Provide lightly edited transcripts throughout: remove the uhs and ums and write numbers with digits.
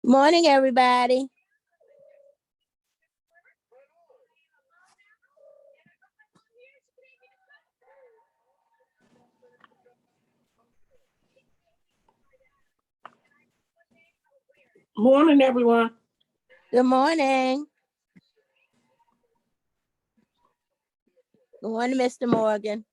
Morning, everybody. Morning, everyone. Good morning. Good morning, Mr. Morgan.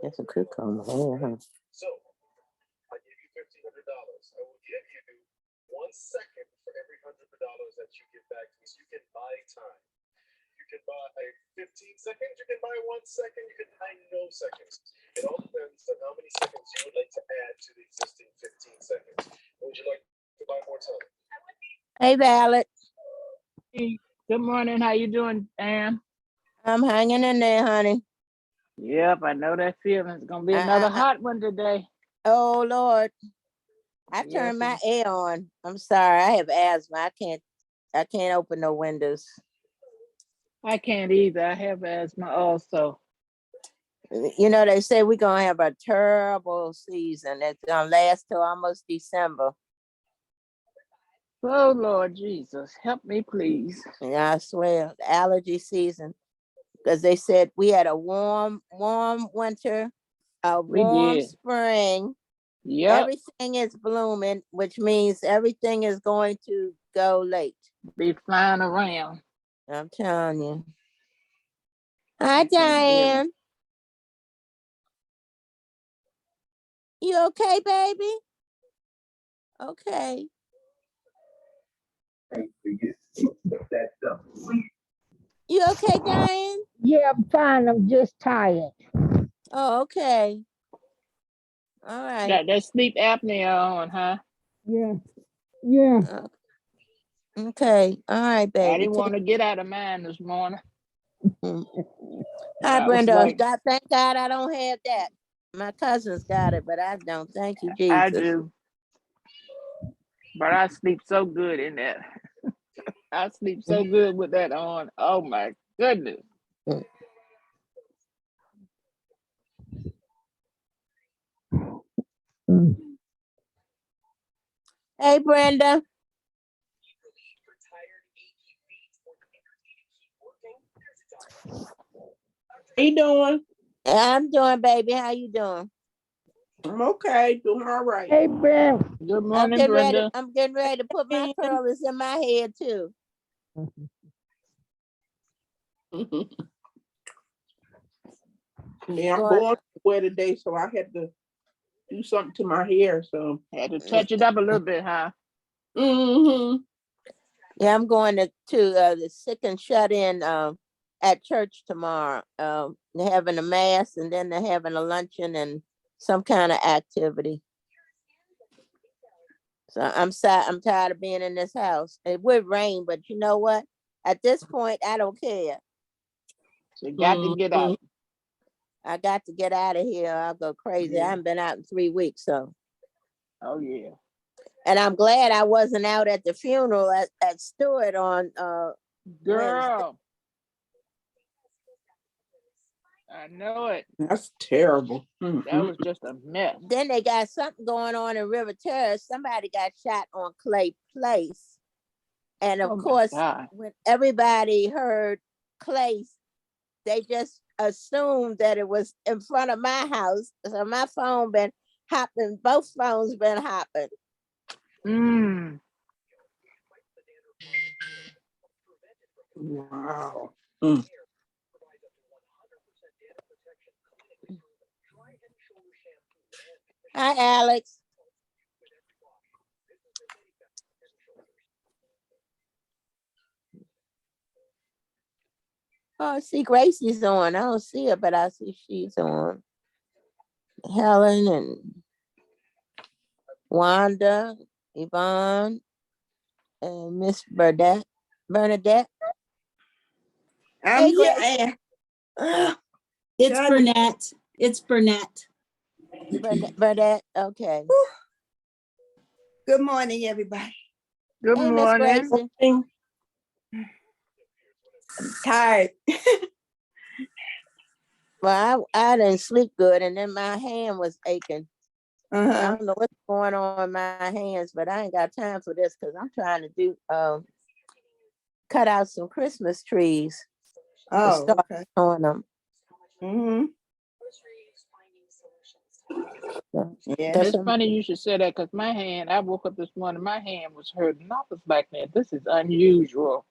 That's a cook on the hair, huh? So, I give you $1,500. I will give you 1 second for every $100 that you give back to me. So you can buy time. You can buy 15 seconds. You can buy 1 second. You can buy no seconds. It all depends on how many seconds you would like to add to the existing 15 seconds. Would you like to buy more time? Hey, Violet. Hey, good morning. How you doing, Ann? I'm hanging in there, honey. Yep, I know that feeling. It's gonna be another hot one today. Oh, Lord. I Yes, turned my air on. I'm sorry. I have asthma. I can't open no windows. I can't either. I have asthma also. You know, they say we're going to have a terrible season. It's going to last till almost December. Oh, Lord Jesus, help me, please. Yeah, I swear, the allergy season. Because they said we had a warm winter, a We warm did. spring. Yep, Everything is blooming, which means everything is going to go late. be flying around. I'm telling you. Hi, Diane. You okay, baby? Okay. You okay, Diane? Yeah, I'm fine. I'm just tired. Oh, okay. All right. Got that sleep apnea on, huh? Yeah. Yeah. Okay. All right, baby. I didn't want to get out of mine this morning. Hi, I was Brenda. like, Thank God I don't have that. My cousins got it, but I don't. Thank you, Jesus. I do. But I sleep so good in that. I sleep so good with that on. Oh my goodness. Hey, Brenda. How you doing? I'm doing, baby. How you doing? I'm okay, doing all right. Hey, Ben. Good morning, Brenda. I'm getting ready to put my curlers in my head too. Yeah, I'm going somewhere today, so I had to do something to my hair. So Had to touch it up a little bit, huh? Mm-hmm. Yeah, I'm going to the sick and shut in at church tomorrow. They're having a mass and then they're having a luncheon and some kind of activity. So I'm sad. I'm tired of being in this house. It would rain, but you know what? At this point, I don't care. So you got to get out. I got to get out of here. I'll go crazy. Yeah. I haven't been out in 3 weeks, so. Oh yeah. And I'm glad I wasn't out at the funeral at Stewart on Wednesday. Girl. I know it. That's terrible. That was just a mess. Then they got something going on in River Terrace. Somebody got shot on Clay Place. And of course, when everybody heard Clay, they just assumed that it was in front of my house. So my phone been hopping, both phones been hopping. Wow. Hi, Alex. Oh, I see Gracie's on. I don't see her, but I see she's on. Helen and Wanda, Yvonne, and Miss Burnett. Bernadette. I'm Hey, here, Gracie. Ann. It's Johnny. Burnett. It's Burnett. Bernadette. Okay. Good morning, everybody. Good Hey, Miss morning. Gracie. Tired. Well, I didn't sleep good, and then my hand was aching. I Uh-huh. don't know what's going on in my hands, but I ain't got time for this because I'm trying to do cut out some Christmas trees to Oh, start okay. on them. Mm-hmm. So Yeah. that's It's what- funny you should say that because my hand, I woke up this morning, my hand was hurting. I was like, man, this is unusual.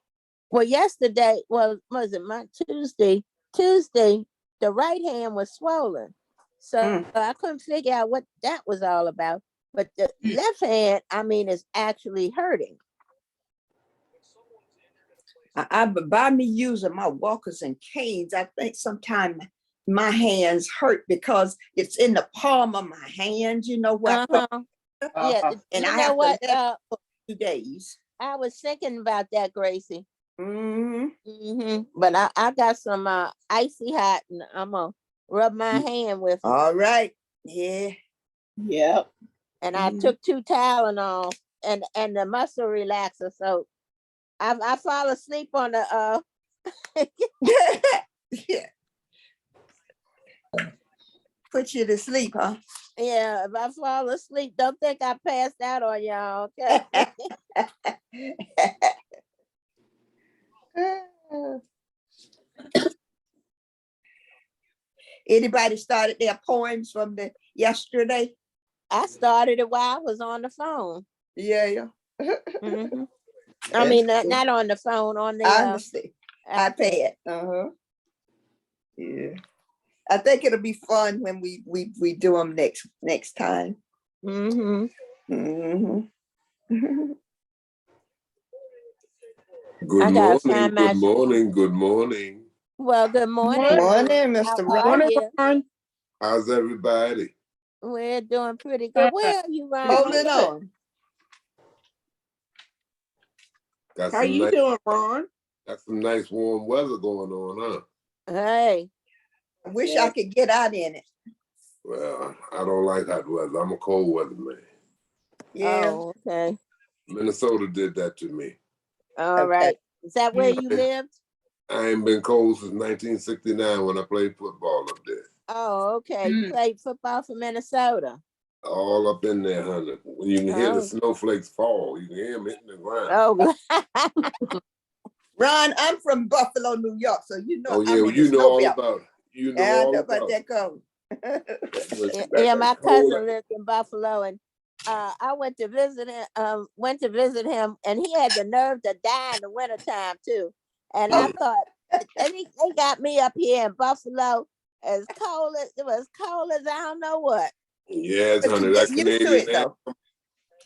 well, yesterday, well, was it my Tuesday? Tuesday, the right hand was swollen, so I couldn't figure out what that was all about. But the left hand, I mean, is actually hurting. By me using my walkers and canes, I think sometimes my hands hurt because it's in the palm of my hand, you know what? Uh-huh. Yeah, And you I know have what? to let it for 2 days. I was thinking about that, Gracie. Mm-hmm. But I got some icy hot, and I'm gonna rub my hand with it. All right. Yeah. Yep. And I took 2 Tylenol and the muscle relaxer. So I fall asleep on the Yeah. Put you to sleep, huh? yeah. If I fall asleep, don't think I passed out on y'all. Okay. Anybody started their poems from the yesterday? I started it while I was on the phone. Yeah. Mhm. I mean, not on the phone, on the I understand. iPad. Yeah. I think it'll be fun when we do them next time. Mm-hmm. Mm-hmm. I Good gotta morning, find my. good morning, good morning. Well, good morning. Morning. Morning, How Mr. are Ron. you? How's everybody? We're doing pretty good. Where are you, Ron? Holding on. Got How some you nice, doing, Ron? got some nice warm weather going on, huh? Hey. I wish I could get out in it. Well, I don't like hot weather. I'm a cold weather man. Yeah. Oh, okay. Minnesota did that to me. All Okay. right. Is that where you lived? I ain't been cold since 1969 when I played football up there. Oh, okay. You played football for Minnesota. All up in there, honey. When you can hear the Oh. snowflakes fall, you can hear them hitting the ground. Oh, Ron, I'm from Buffalo, New York, so you know. Oh yeah, I'm well, in you the know snow all belt. about it. You know Yeah, I all know about about that cold. yeah. My cousin cold. lived in Buffalo, and I went to visit him, and he had the nerve to die in the wintertime too. And I thought, and they got me up here in Buffalo as cold as I don't know what. Yes, But honey, you that get used to Canadian it, air, though.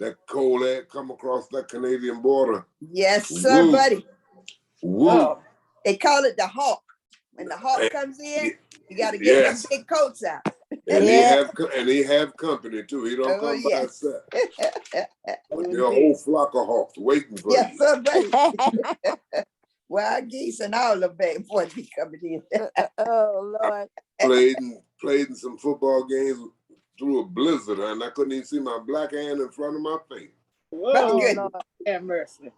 that cold air come across that Canadian border. Yes, sir, Woo. buddy. Woo. Oh, they call it the hawk. When the hawk comes in, you got to get them Yes. big coats out. And Yeah. he have company too. He don't Oh, come by yes. himself. But there a whole flock of hawks waiting for Yes, you. sir, buddy. Wild geese and all the bad boys be coming in. Oh Lord. Played in some football games through a blizzard, and I couldn't even see my black hand in front of my face. But Oh good. Lord. Have mercy.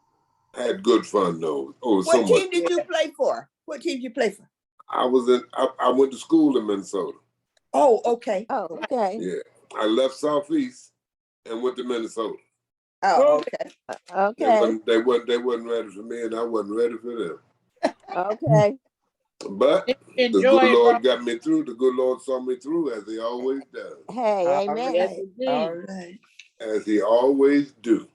Had good fun though. Oh, so What team much. did you play for? What team did you play for? I went to school in Minnesota. Oh, okay. Oh, okay. Yeah. I left Southeast and went to Minnesota. Oh, okay. Okay. They wasn't ready for me, and I wasn't ready for them. Okay. But the Enjoy good it, Lord Ron. got me through. The good Lord saw me through, as He always does, Hey, All amen. Yes, right. indeed. All right. as He always do.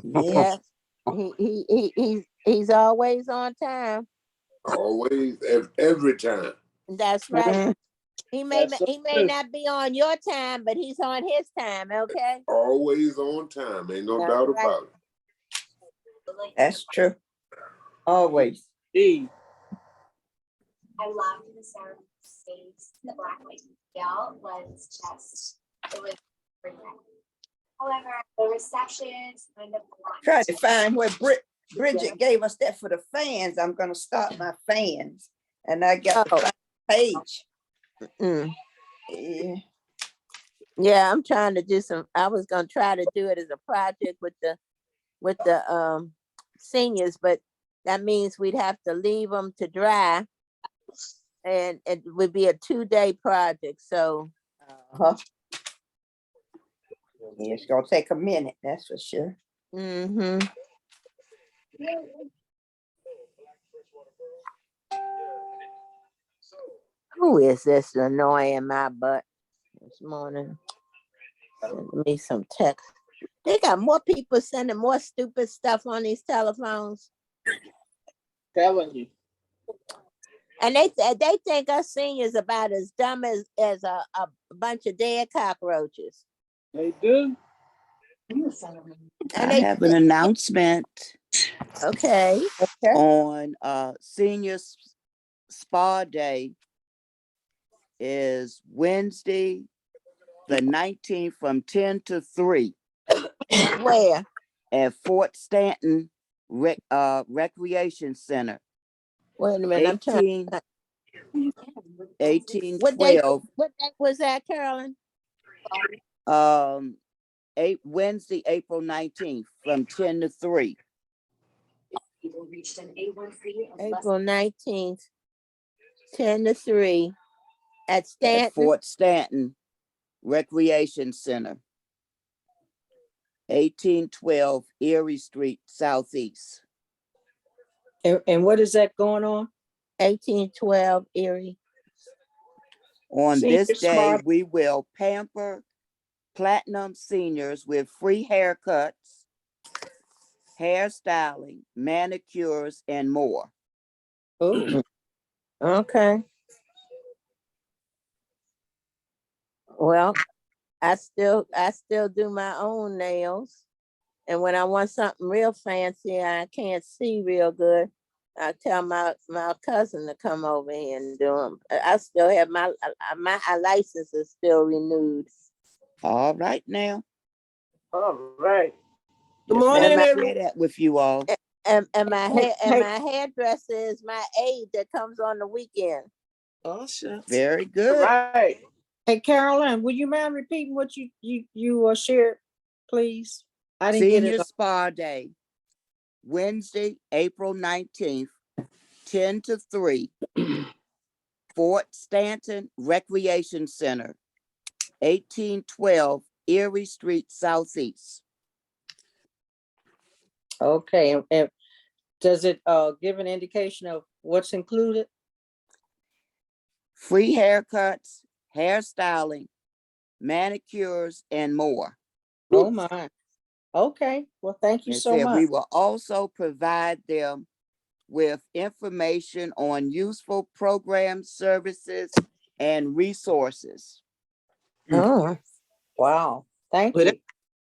Yes. Yes. He's always on time. Always, every time. That's right. Mhm. He may That's so he may true. not be on your time, but he's on his time. Okay. Always on time, ain't no That's doubt right. about it. That's true. Always. Gee, I loved the sound space. The black white scale was just, it was brilliant. However, the receptions kind of Try to find where Bridget gave us that for the fans. I'm gonna start my fans. And I got the Oh. final page. Mm. Yeah. Yeah, I'm trying to do some. I was gonna try to do it as a project with the seniors, but that means we'd have to leave them to dry, and it would be a 2-day project. So Uh-huh. Yeah, it's gonna take a minute, that's for sure. mm-hmm. Who is this annoying my butt this morning? Send me some text. They got more people sending more stupid stuff on these telephones. telling you. And they think us seniors about as dumb as a bunch of dead cockroaches. They do. And I have an announcement okay. on Senior Spa Day is Wednesday, the 19th from 10 to 3 Where? at Fort Stanton Recreation Center. Wait a minute, I'm trying. 1812. What day was that, Carolyn? Wednesday, April 19th from 10 to 3. April 19th, 10 to 3 at Stanton. At Fort Stanton Recreation Center, 1812 Erie Street, Southeast. And what is that going on? 1812 Erie. On Senior this day, Spa. we will pamper platinum seniors with free haircuts, hairstyling, manicures, and more. Oh, Okay. Well, I still do my own nails. And when I want something real fancy, I can't see real good, I tell my cousin to come over here and do them. I still have my license is still renewed. All right now. All right. Good morning, share that with you all. And my Hey, my hairdresser is my aide that comes on the weekend. oh, shucks. Very All good. right. Hey, Caroline, would you mind repeating what you shared, please? I didn't get Senior it. Spa Day, Wednesday, April 19th, 10 to 3, Fort Stanton Recreation Center, 1812 Erie Street, Southeast. Okay, and does it give an indication of what's included? Free haircuts, hairstyling, manicures, and more. Oh my. Okay, well, thank you They so said much. we will also provide them with information on useful programs, services, and resources. Oh, Wow, thank Well, you.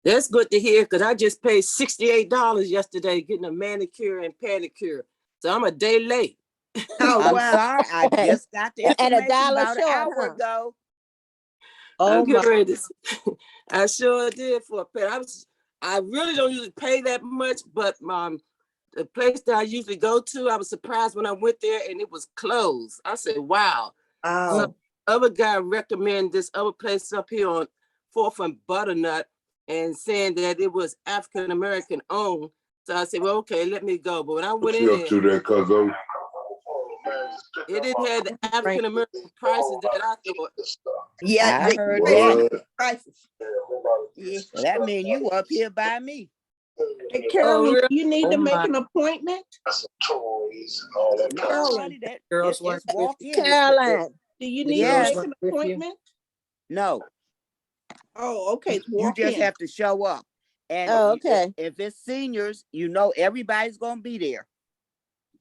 That's good to hear because I just paid $68 yesterday getting a manicure and pedicure. So I'm a day late. Oh, I'm wow. sorry, I just got the And a information dollar about an short, hour huh? ago. Oh I'm getting my, ready to- I sure did for a pet. I really don't usually pay that much, but the place that I usually go to, I was surprised when I went there and it was closed. I said, wow. Oh, Other guy recommended this other place up here on 4th and Butternut and saying that it was African American owned. So I said, well, okay, let me go. But when I went in You up there, to that, cuz it didn't have the African American prices that I thought. yeah, I they heard raised that. the prices. Yeah. Well, that means you up here by me. Hey, Carolyn, really? you need Oh, to make my. an appointment? No, honey, that Girls just weren't with walk you. in. Caroline. Do you The need to girls make weren't an with you. appointment? No, Oh, okay. you Walk just in. have to show up. And Oh, okay. if it's seniors, you know everybody's gonna be there.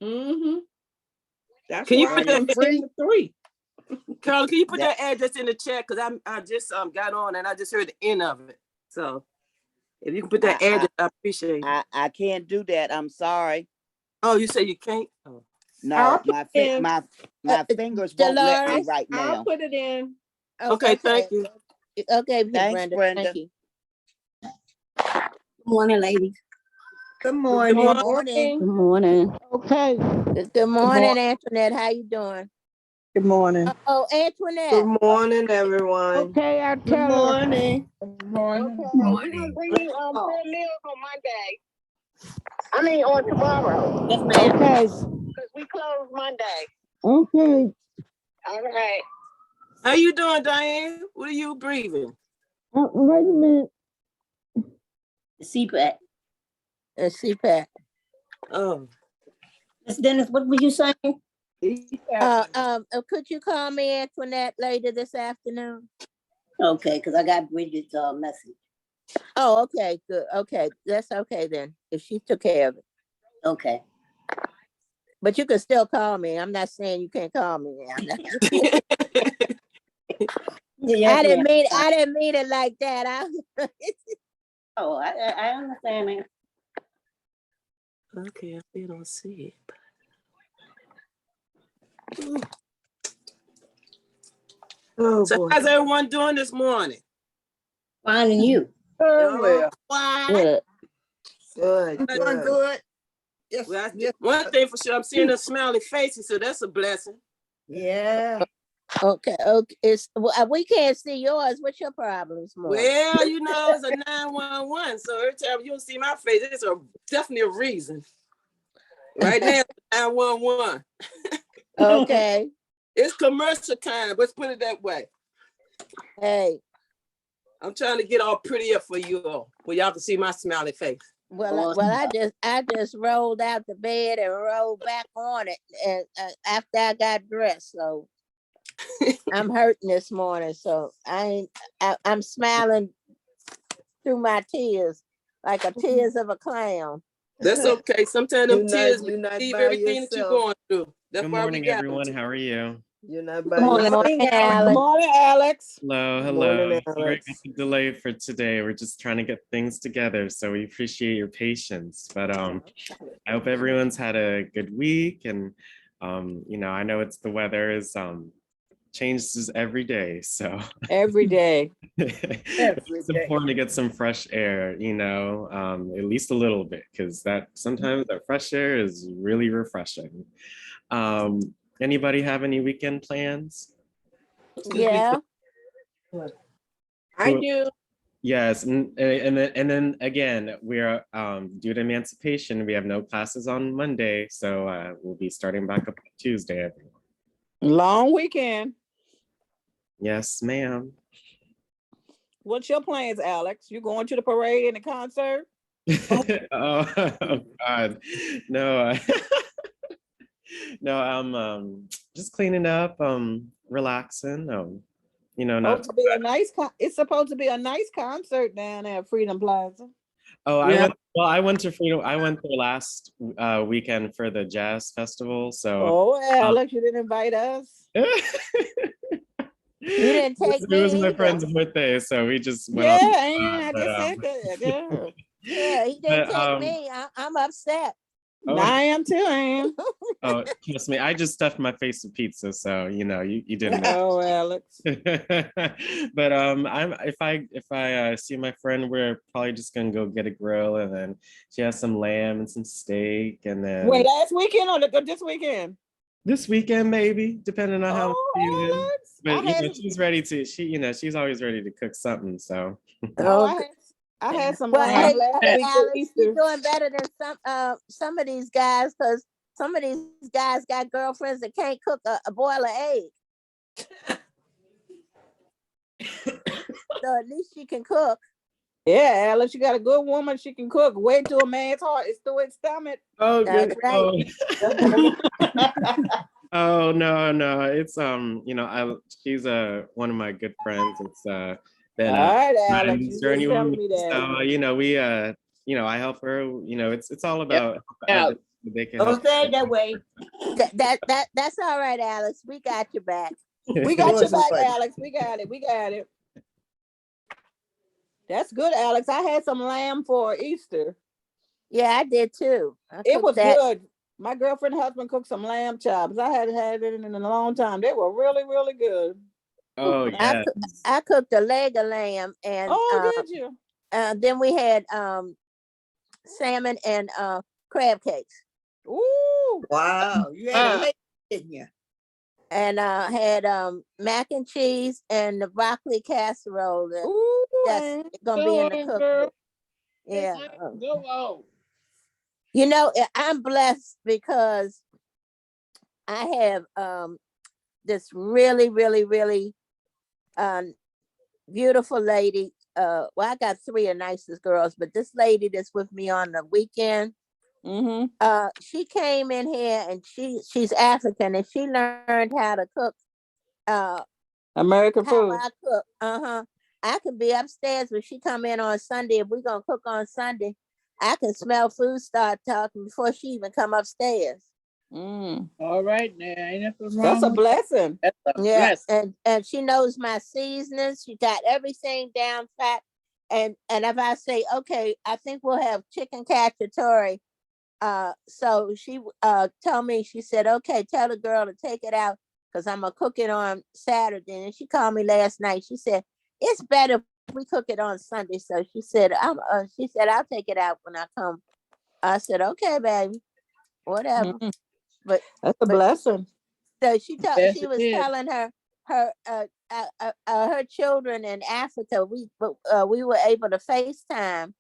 Mm-hmm. That's Can you why put I And that it's from free. 10 to 3. Carla, can you put That- that address in the chat? Because I just got on and I just heard the end of it. So if you can put that address, I appreciate it. I can't do that. I'm sorry. Oh, you say you can't? Oh. No, I'll put my it in. my fingers won't let me Dolores? right I'll now. put it in. Okay, thank you. Okay, Thanks, Brenda. Brenda. Thank you. Morning, ladies. Good morning. morning. Morning. Good morning. Okay, Good morning, Antoinette. How you doing? Good morning. Oh, Antoinette. Good morning, everyone. okay, I Good tell her. morning. Morning. Bring me Oh. full meals on Monday. I mean on tomorrow. Yes, ma'am. Okay, Because we close Monday. okay. All right. How you doing, Diane? What are you breathing? Wait a minute. CPAC. CPAC. Oh. Miss Dennis, what were you saying? Could you call me Antoinette later this afternoon? Okay, because I got Bridget's message. Oh, okay, good. Okay, that's okay then. If she took care of it, Okay. but you can still call me. I'm not saying you can't call me. Yes, I didn't ma'am. mean it like that. Oh, I understand that. Okay, I still don't see it. Oh, So boy. how's everyone doing this morning? Finding you. Oh, Good. Good. Doing good. Yes, well, yes. one thing for sure, I'm seeing a smiley faces, so that's a blessing. Yeah. Okay. We can't see yours. What's your problem this morning? Well, you know, it's a 911, so every time you don't see my face, it's definitely a reason. Right now, it's 911. Okay. It's commercial time. Let's put it that way. Hey. I'm trying to get all prettier for you all, where y'all can see my smiley face. Well, I just rolled out the bed and rolled back on it, and after I got dressed, so I'm hurting this morning. So I'm smiling through my tears, like a tears of a clown. That's okay. Sometimes them tears you're not leave by everything that you're yourself. going through. That's Good why morning, we got everyone. them. How are you? You're not by Good morning, yourself. Alex. Good morning, Alex. Hello, Good hello. morning, Sorry Alex. about the delay for today. We're just trying to get things together, so we appreciate your patience. But I hope everyone's had a good week, and you know, I know the weather is changes every day, so Every day. it's important to get some fresh air, you know, at least a little bit, because sometimes that fresh air is really refreshing. Anybody have any weekend plans? Yeah. I do. Yes, and then again, we're due to emancipation, we have no classes on Monday, so we'll be starting back up on Tuesday, everyone. Long weekend. Yes, ma'am. What's your plans, Alex? You going to the parade and the concert? Oh God, no. No, I'm just cleaning up, relaxing. You know, not. Supposed to be a nice it's supposed to be a nice concert down there at Freedom Plaza. Oh, Yeah. I went to Freedom. I went there last weekend for the jazz festival. So. Oh, Alex, you didn't invite us. You didn't take It was me my either. friend's birthday, so we just went Yeah, off. I just said that. Yeah. Yeah, he didn't But, take me. I'm upset. Oh. I am too, I am. Oh, trust me, I just stuffed my face with pizza, so you know, you didn't. Oh, Alex. But if I see my friend, we're probably just gonna go get a grill, and then she has some lamb and some steak, and then Wait, last weekend or this weekend? this weekend maybe, depending on how I'm feeling. Alex, But you know, she's ready to. She's always ready to cook something. So. I had some Well, lamb hey, last week for Alex, Easter. you're doing better than some of these guys, because some of these guys got girlfriends that can't cook a boil an egg. So at least she can cook. Yeah, Alex, you got a good woman. She can cook. Wait till a man's heart is through his stomach. Oh, That's good. right. Oh no, it's you know, she's one of my good friends. It's been All right, Alex, you friends just journey with telling me. me that. So you know, we you know, I help her. You know, it's all about Yep. they can Don't help. say it that way. That's all right, Alex. We got your back. We got your Yours is back, what? Alex. We got it. We got it. That's good, Alex. I had some lamb for Easter. Yeah, I did too. I It cooked was that. good. My girlfriend and husband cooked some lamb chops. I hadn't had it in a long time. They were really, really good. Oh, yeah. I cooked a leg of lamb, and Oh, did you? then we had salmon and crab cakes. Ooh. Wow, you had a lady, didn't you? And had mac and cheese and the broccoli casserole that's gonna be in the cookbook. Yeah. Go on. You know, I'm blessed because I have this really, really, really beautiful lady. Well, I got three of the nicest girls, but this lady that's with me on the weekend, she came in here and she's African and she learned how to cook American food. I cook. I can be upstairs when she come in on Sunday. If we're gonna cook on Sunday, I can smell food start talking before she even come upstairs. All right now, ain't nothing wrong. That's a with blessing. that. That's a Yeah, blessing. and she knows my seasonings. She got everything down pat. And if I say, okay, I think we'll have chicken cacciatore. So she told me, she said, okay, tell the girl to take it out because I'm gonna cook it on Saturday. And she called me last night. She said, it's better if we cook it on Sunday. So she said, I'll take it out when I come. I said, okay, baby, whatever. But that's a blessing. So she Yes, she it was is. telling her children in Africa. We were able to FaceTime,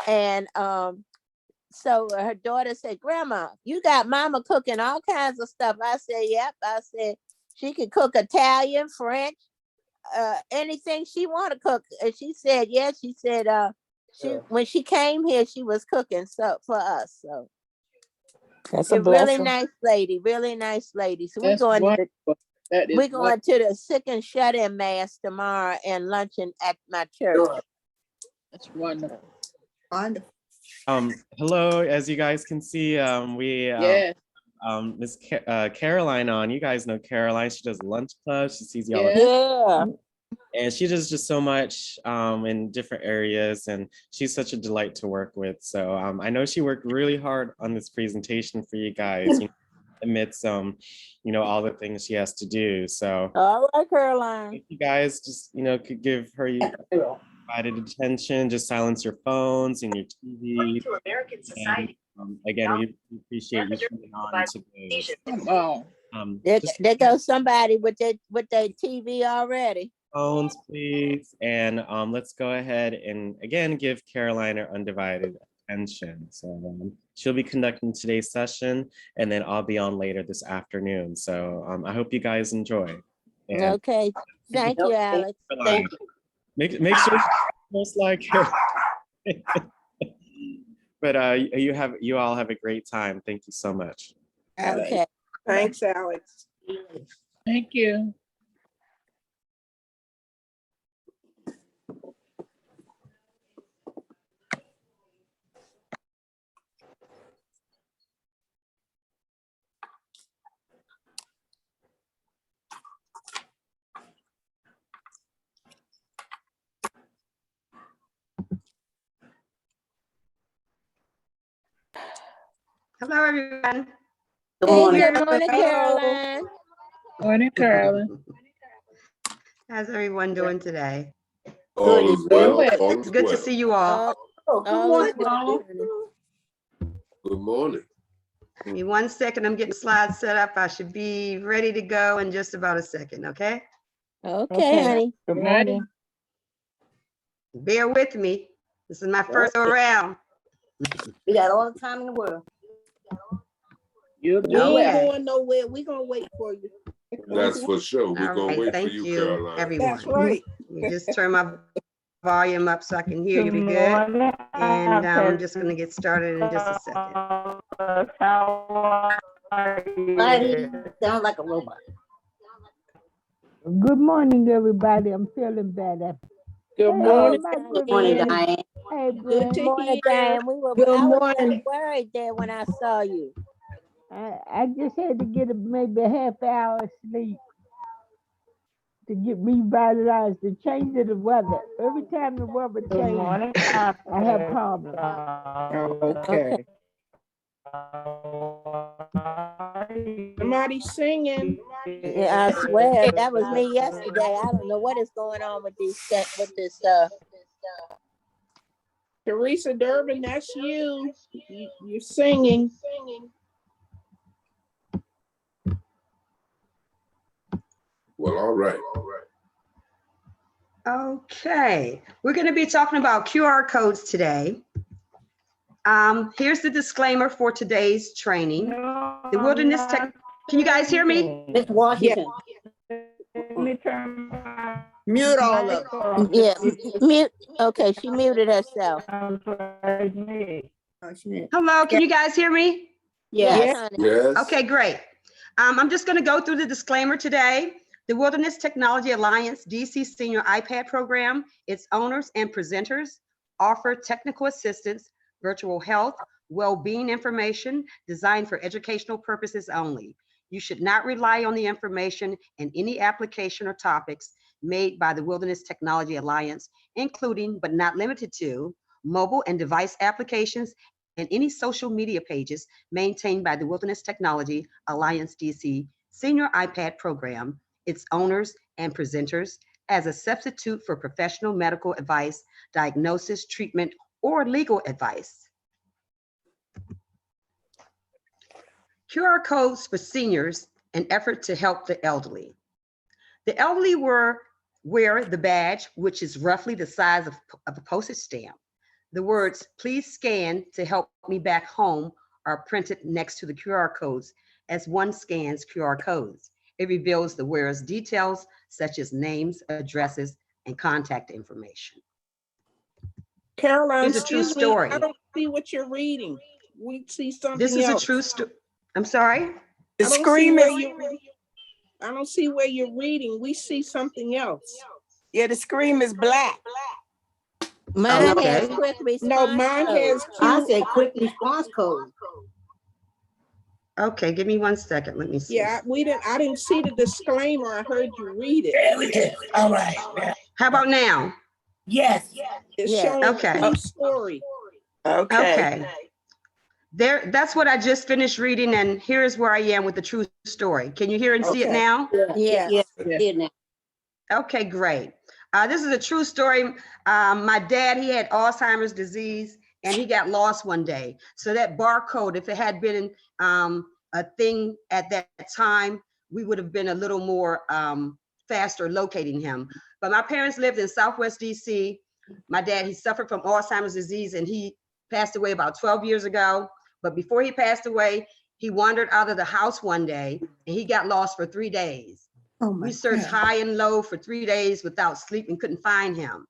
and so her daughter said, "Grandma, you got Mama cooking all kinds of stuff." I said, "Yep." I said she could cook Italian, French, anything she want to cook. And she said, "Yeah." She said, when she came here, she was cooking for us. So that's a really blessing. nice lady, really nice lady. So That's wonderful. That is we're going to the sick and shut in mass tomorrow and luncheon at my church. That's wonderful. Wonderful. Hello, as you guys can see, we Yes. Miss Caroline on. You guys know Caroline. She does lunch club. She sees y'all. Yeah. And she does just so much in different areas, and she's such a delight to work with. So I know she worked really hard on this presentation for you guys, amidst all the things she has to do. So all right, Caroline. if you guys just could give her provided attention, just silence your phones and your TV. To American Society. And, again, we appreciate you coming on today. Come on. There goes somebody with their TV already. Phones, please. And let's go ahead and again give Caroline her undivided attention. So she'll be conducting today's session, and then I'll be on later this afternoon. So I hope you guys enjoy. And Okay, thank you, Alex. Thank you. Make sure most like her. But you all have a great time. Thank you so much. Okay. Thanks, Alex. Thank you. Hello, everyone. Good morning, Caroline. Morning, Carolyn. How's everyone doing today? All is well. Good. All It's is good to well. see you all. All is well. Good morning. Give me 1 second. I'm getting slides set up. I should be ready to go in just about a second, okay? Okay, honey. Good morning. Bear with me. This is my first go around. We got all the time in the world. You're We ain't Okay. going nowhere. We gonna wait for you. That's for sure. We're All gonna right, wait for thank you, you, Caroline. everyone. That's right. Let me just turn my volume up so I can hear you good. And I'm just going to get started in just a second. Sound like a robot. Good morning, everybody. I'm feeling better. Good morning. my good Morning, friend. Diane. Hey, Good Brent. to Morning, hear. Diane. Good I was morning. worried there when I saw you. I just had to get maybe a half hour of sleep. to get revitalized, the change of the weather. Every time the weather changes, I have problems. Okay. Somebody singing. Yeah, I swear that was me yesterday. I don't know what is going on with this stuff. Teresa Durbin, that's you. You're singing. Well, all right. Okay, we're going to be talking about QR codes today. Here's the disclaimer for today's training. The Wilderness Tech. Can you guys hear me? Mr. Washington. Mute all of them. Yeah, mute. Okay, she muted herself. Hello, can you guys hear me? Yes, honey. Yes. Okay, great. I'm just going to go through the disclaimer today. The Wilderness Technology Alliance DC Senior iPad program, its owners and presenters offer technical assistance, virtual health, well-being information designed for educational purposes only. You should not rely on the information in any application or topics made by the Wilderness Technology Alliance, including but not limited to mobile and device applications and any social media pages maintained by the Wilderness Technology Alliance DC Senior iPad program, its owners and presenters, as a substitute for professional medical advice, diagnosis, treatment, or legal advice. QR codes for seniors, an effort to help the elderly. The elderly wear the badge, which is roughly the size of a postage stamp. The words, "Please scan to help me back home," are printed next to the QR codes as one scans QR codes. It reveals the wearer's details, such as names, addresses, and contact information. Caroline, Here's a true excuse me, story. I don't see what you're reading. We see something This is else. a true story. I'm sorry? The I don't see screen where is, I don't see where you're reading. We see something else. yeah, the screen is black. Mine Okay. has quick response. No, mine has I Q. said quick response code. Okay, give me 1 second. Let me see. Yeah, I didn't see the disclaimer. I heard you read it. There we go. All right. How about now? Yes. It's Yeah. showing Okay. true story. Okay. That's what I just finished reading, and here's where I am with the true story. Can you hear and see it Okay. now? Yes. Yes. Here now. Okay, great. This is a true story. My dad, he had Alzheimer's disease, and he got lost one day. So that barcode, if it had been a thing at that time, we would have been a little more faster locating him. But my parents lived in Southwest DC. My dad, he suffered from Alzheimer's disease, and he passed away about 12 years ago. But before he passed away, he wandered out of the house one day, and he got lost for 3 days. Oh my We searched God. high and low for 3 days without sleep and couldn't find him.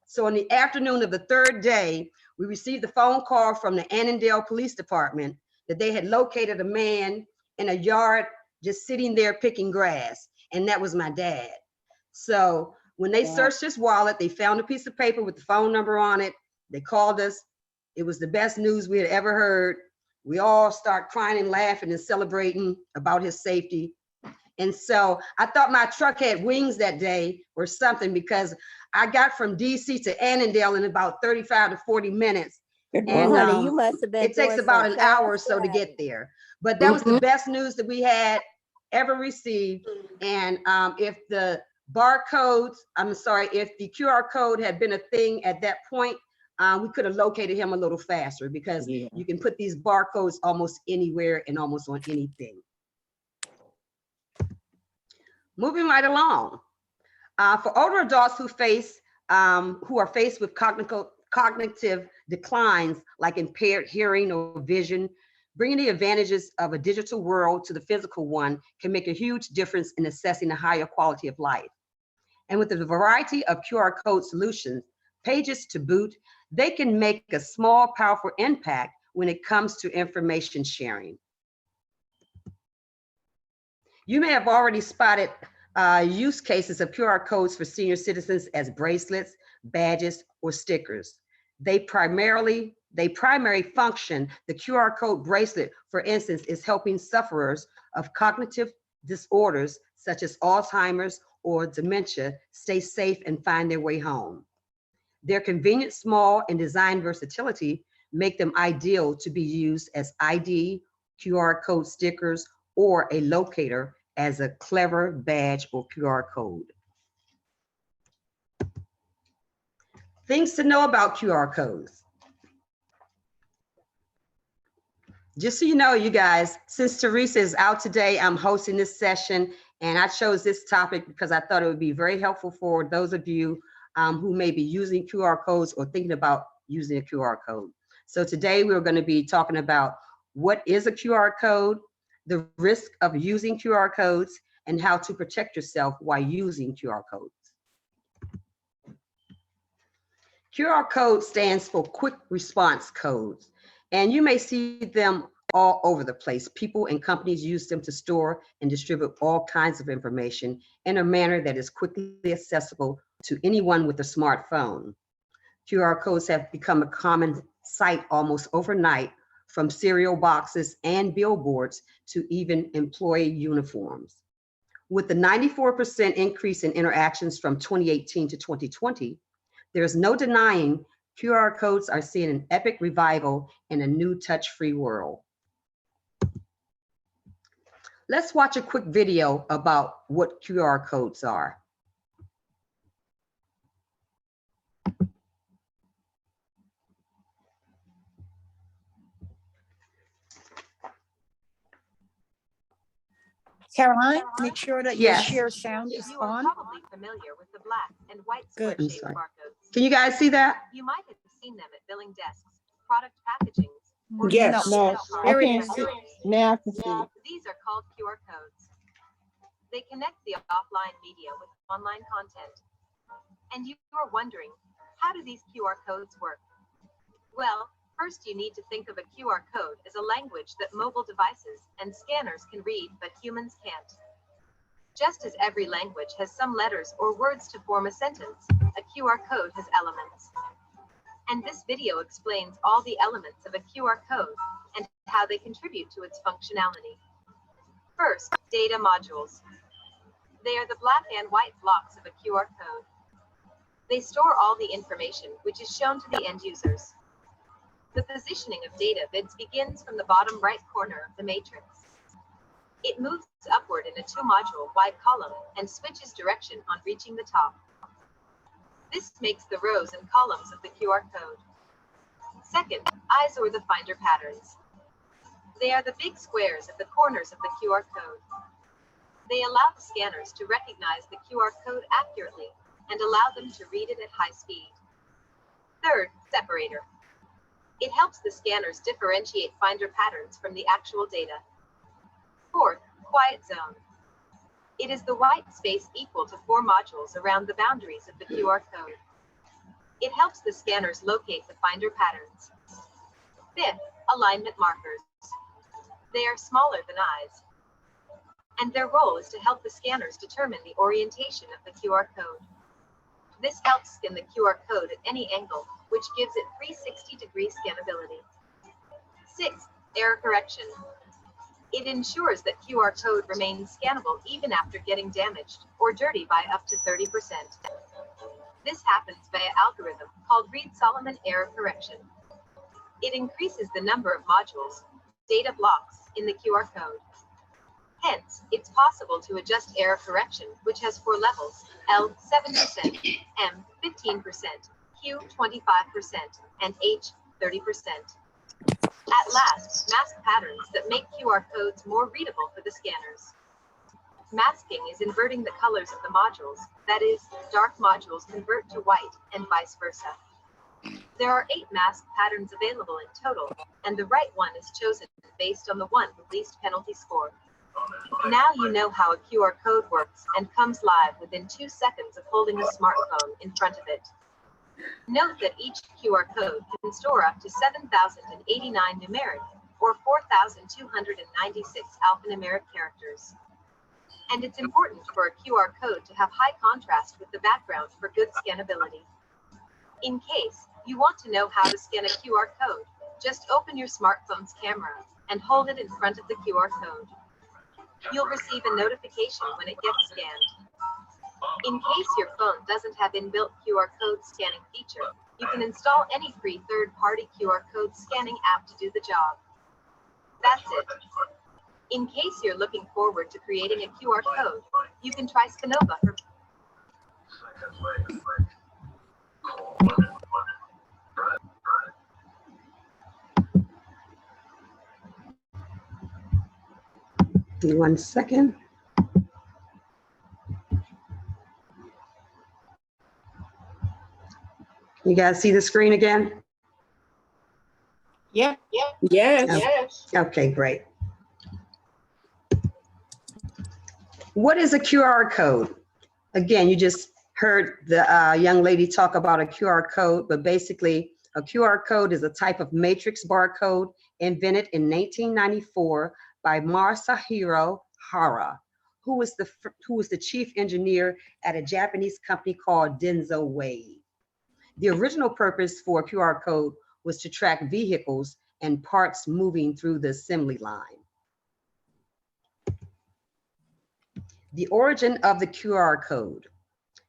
So in the afternoon of the 3rd day, we received a phone call from the Annandale Police Department that they had located a man in a yard just sitting there picking grass. And that was my dad. So when they searched his wallet, they found a piece of paper with the phone number on it. They called us. It was the best news we had ever heard. We all start crying and laughing and celebrating about his safety. And so I thought my truck had wings that day or something, because I got from DC to Annandale in about 35 to 40 minutes. Well, And honey, you must have been. it takes doing about some an hour or so to fast get there. But that was the best news that we had ever received. And if the barcodes, if the QR code had been a thing at that point, we could have located him a little faster, because you can put these barcodes almost anywhere and almost on anything. Moving right along. For older adults who are faced with cognitive declines like impaired hearing or vision, bringing the advantages of a digital world to the physical one can make a huge difference in assessing a higher quality of life. And with the variety of QR code solutions, pages to boot, they can make a small, powerful impact when it comes to information sharing. You may have already spotted use cases of QR codes for senior citizens as bracelets, badges, or stickers. They primary function, the QR code bracelet, for instance, is helping sufferers of cognitive disorders such as Alzheimer's or dementia stay safe and find their way home. Their convenient, small, and design versatility make them ideal to be used as ID, QR code stickers, or a locator as a clever badge or QR code. Things to know about QR codes. Just so you know, you guys, since Teresa is out today, I'm hosting this session, and I chose this topic because I thought it would be very helpful for those of you who may be using QR codes or thinking about using a QR code. So today we're going to be talking about what is a QR code, the risk of using QR codes, and how to protect yourself while using QR codes. QR code stands for quick response codes, and you may see them all over the place. People and companies use them to store and distribute all kinds of information in a manner that is quickly accessible to anyone with a smartphone. QR codes have become a common sight almost overnight, from cereal boxes and billboards to even employee uniforms. With the 94% increase in interactions from 2018 to 2020, there's no denying QR codes are seeing an epic revival in a new touch-free world. Let's watch a quick video about what QR codes are. Caroline, make sure that your Yes. share sound is on. Probably familiar with the black and white Good. I'm square-shaped sorry. barcodes. Can you guys see that? You might have seen them at billing desks, product packaging. Yes. No, I can't see. Now I can see it. These are called QR codes. They connect the offline media with online content. And you are wondering, how do these QR codes work? Well, first you need to think of a QR code as a language that mobile devices and scanners can read, but humans can't. Just as every language has some letters or words to form a sentence, a QR code has elements. And this video explains all the elements of a QR code and how they contribute to its functionality. First, data modules. They are the black and white blocks of a QR code. They store all the information which is shown to the end users. The positioning of data bits begins from the bottom right corner of the matrix. It moves upward in a 2-module wide column and switches direction on reaching the top. This makes the rows and columns of the QR code. Second, eyes or the finder patterns. They are the big squares at the corners of the QR code. They allow the scanners to recognize the QR code accurately and allow them to read it at high speed. Third, separator. It helps the scanners differentiate finder patterns from the actual data. Fourth, quiet zone. It is the white space equal to 4 modules around the boundaries of the QR code. It helps the scanners locate the finder patterns. Fifth, alignment markers. They are smaller than eyes, and their role is to help the scanners determine the orientation of the QR code. This helps scan the QR code at any angle, which gives it 360-degree scannability. Sixth, error correction. It ensures that QR code remains scannable even after getting damaged or dirty by up to 30%. This happens via algorithm called Reed-Solomon error correction. It increases the number of modules, data blocks, in the QR code. Hence, it's possible to adjust error correction, which has 4 levels: L 7%, M 15%, Q 25%, and H 30%. At last, mask patterns that make QR codes more readable for the scanners. Masking is inverting the colors of the modules, that is, dark modules convert to white, and vice versa. There are 8 mask patterns available in total, and the right one is chosen based on the one with least penalty score. Now you know how a QR code works and comes live within 2 seconds of holding a smartphone in front of it. Note that each QR code can store up to 7,089 numeric or 4,296 alphanumeric characters. And it's important for a QR code to have high contrast with the background for good scannability. In case you want to know how to scan a QR code, just open your smartphone's camera and hold it in front of the QR code. You'll receive a notification when it gets scanned. In case your phone doesn't have inbuilt QR code scanning feature, you can install any free third-party QR code scanning app to do the job. That's it. In case you're looking forward to creating a QR code, you can try Scanova for Give me 1 second. You guys see the screen again? Yep. Yes. Okay, great. What is a QR code? Again, you just heard the young lady talk about a QR code, but basically a QR code is a type of matrix barcode invented in 1994 by Masahiro Hara, who was the chief engineer at a Japanese company called Denso Wave. The original purpose for a QR code was to track vehicles and parts moving through the assembly line. The origin of the QR code.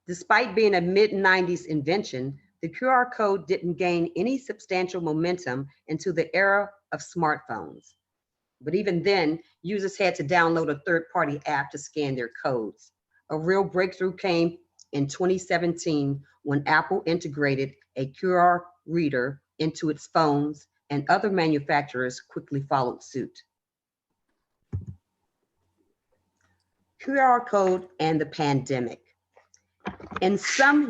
Despite being a mid-90s invention, the QR code didn't gain any substantial momentum until the era of smartphones. But even then, users had to download a third-party app to scan their codes. A real breakthrough came in 2017 when Apple integrated a QR reader into its phones, and other manufacturers quickly followed suit. QR code and the pandemic. In the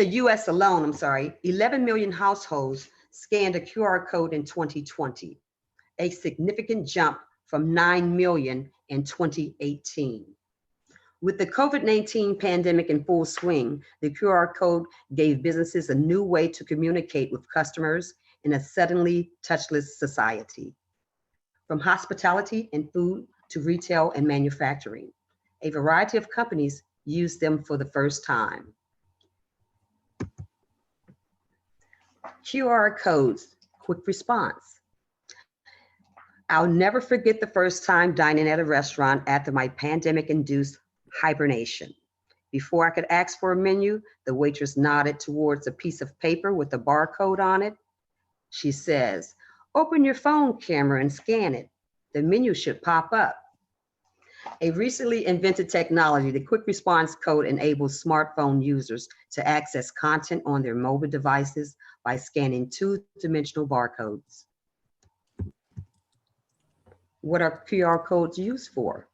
US alone, 11 million households scanned a QR code in 2020, a significant jump from 9 million in 2018. With the COVID-19 pandemic in full swing, the QR code gave businesses a new way to communicate with customers in a suddenly touchless society. From hospitality and food to retail and manufacturing, a variety of companies used them for the first time. QR codes, quick response. I'll never forget the first time dining at a restaurant after my pandemic-induced hibernation. Before I could ask for a menu, the waitress nodded towards a piece of paper with a barcode on it. She says, "Open your phone camera and scan it. The menu should pop up." A recently invented technology, the quick response code enables smartphone users to access content on their mobile devices by scanning two-dimensional barcodes. What are QR codes used for?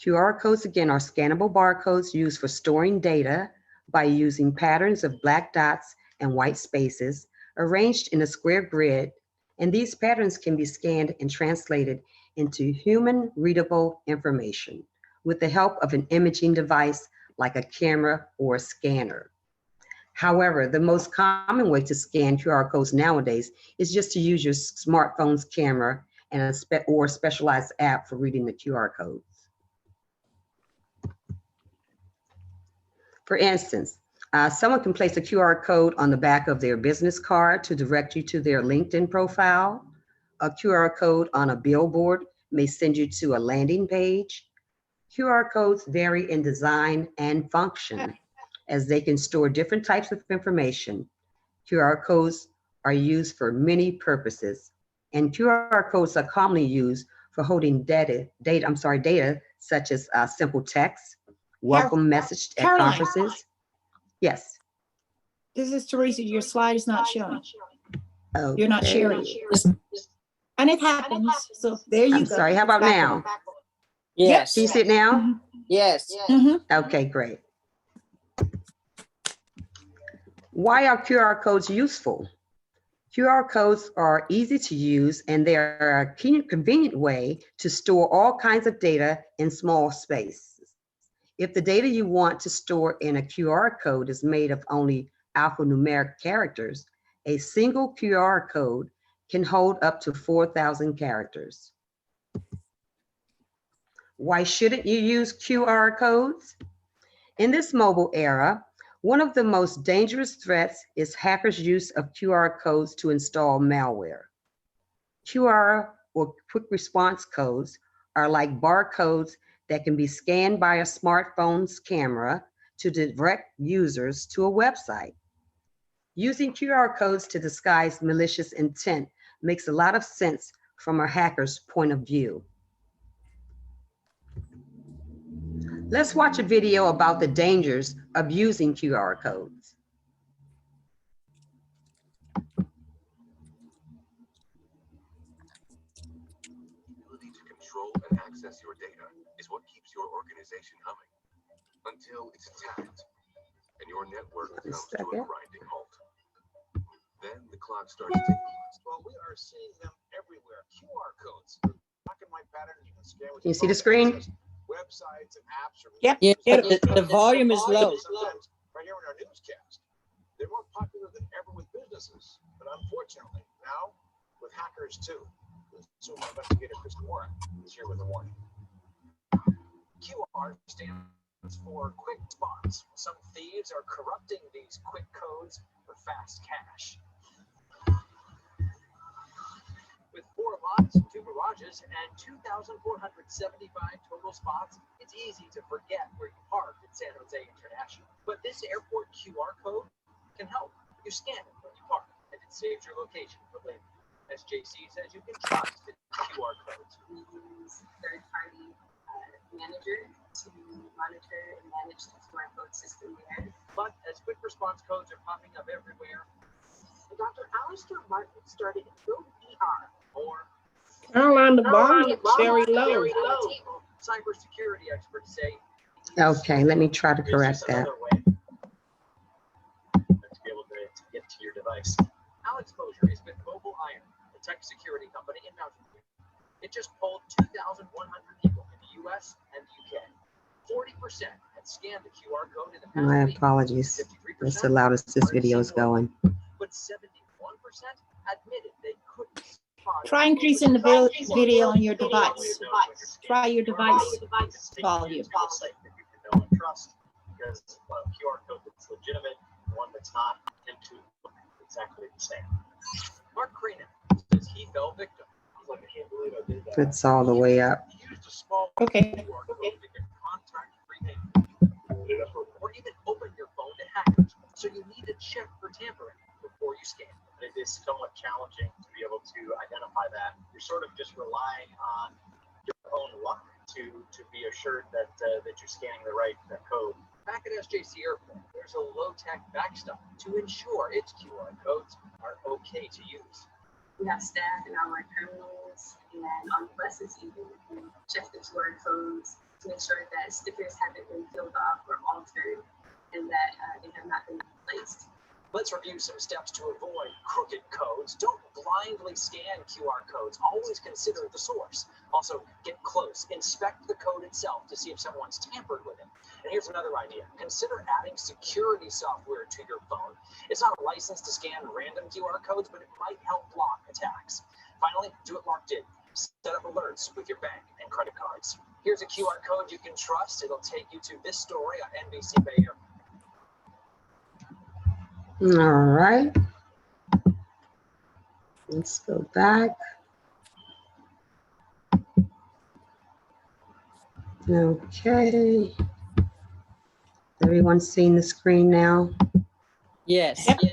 QR codes, again, are scannable barcodes used for storing data by using patterns of black dots and white spaces arranged in a square grid, and these patterns can be scanned and translated into human readable information with the help of an imaging device like a camera or a scanner. However, the most common way to scan QR codes nowadays is just to use your smartphone's camera and a specialized app for reading the QR codes. For instance, someone can place a QR code on the back of their business card to direct you to their LinkedIn profile. A QR code on a billboard may send you to a landing page. QR codes vary in design and function as they can store different types of information. QR codes are used for many purposes, and QR codes are commonly used for holding data such as simple text, welcome message at Caroline. conferences. Yes. This is Teresa. Your slide is not showing. Okay. You're not sharing. And it happens. So there you I'm go. sorry. How about now? Yes. Can you see it now? Yes. Okay, great. Why are QR codes useful? QR codes are easy to use and they are a convenient way to store all kinds of data in small space. If the data you want to store in a QR code is made of only alphanumeric characters, a single QR code can hold up to 4,000 characters. Why shouldn't you use QR codes? In this mobile era, one of the most dangerous threats is hackers' use of QR codes to install malware. QR or quick response codes are like barcodes that can be scanned by a smartphone's camera to direct users to a website. Using QR codes to disguise malicious intent makes a lot of sense from a hacker's point of view. Let's watch a video about the dangers of using QR codes. Ability to control and access your data is what keeps your organization humming until it's attacked and your network comes to a grinding halt. Then the clock starts ticking. Well, we are seeing them everywhere. QR codes, black and white pattern. You can scan with Can you your see the phone. screen? Websites and apps are. Yep. Yeah, the volume is low. Sometimes right here in our newscast, they're more popular than ever with businesses, but unfortunately now with hackers too. So investigator Chris Moore is here with a warning. QR stands for quick spots. Some thieves are corrupting these quick codes for fast cash. With 4 lots, 2 garages, and 2,475 total spots, it's easy to forget where you parked at San Jose International. But this airport QR code can help. You scan it when you park, and it saves your location for later. SJC says you can trust the QR codes. We use third-party manager to monitor and manage the QR code system there. But as quick response codes are popping up everywhere, Dr. Alistair Martin started GoER, or Caroline, the volume is very low. Cybersecurity experts say. Okay, let me try to correct that. To be able to get to your device. Alex Mosier is with Mobile Iron, a tech security company in Mountain View. It just polled 2,100 people in the US and the UK. 40% had scanned the QR code in the past My week. apologies. That's the loudest this video is going. But 71% admitted they couldn't spot. Try increasing the video on your device. Try your device volume. Trust, because a QR code that's legitimate, one that's not, into exactly the same. Mark Cranen says he fell victim. He's like, I can't believe I did that. It's all the way up. He used a small Okay. QR code to get contact payment, or even open your phone to hackers. So you need to check for tampering before you scan. It is somewhat challenging to be able to identify that. You're sort of just relying on your own luck to be assured that that you're scanning the right code. Back at SJC Airport, there's a low-tech backstop to ensure its QR codes are okay to use. We have staff in our terminals and on buses even who check the QR codes to make sure that stickers haven't been filled off or altered and that they have not been replaced. Let's review some steps to avoid crooked codes. Don't blindly scan QR codes. Always consider the source. Also, get close. Inspect the code itself to see if someone's tampered with it. And here's another idea. Consider adding security software to your phone. It's not licensed to scan random QR codes, but it might help block attacks. Finally, do it locked in. Set up alerts with your bank and credit cards. Here's a QR code you can trust. It'll take you to this story on NBC Bay Area. All right. Let's go back. Okay. Everyone's seeing the screen now? Yes. Okay,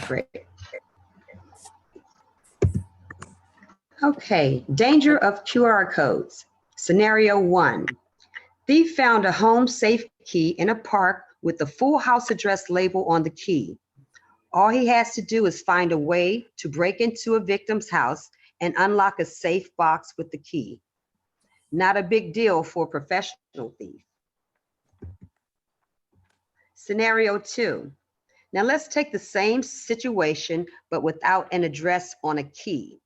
great. Okay, danger of QR codes. Scenario 1. Thief found a home safe key in a park with the full house address label on the key. All he has to do is find a way to break into a victim's house and unlock a safe box with the key. Not a big deal for a professional thief. Scenario 2. Now let's take the same situation, but without an address on a key.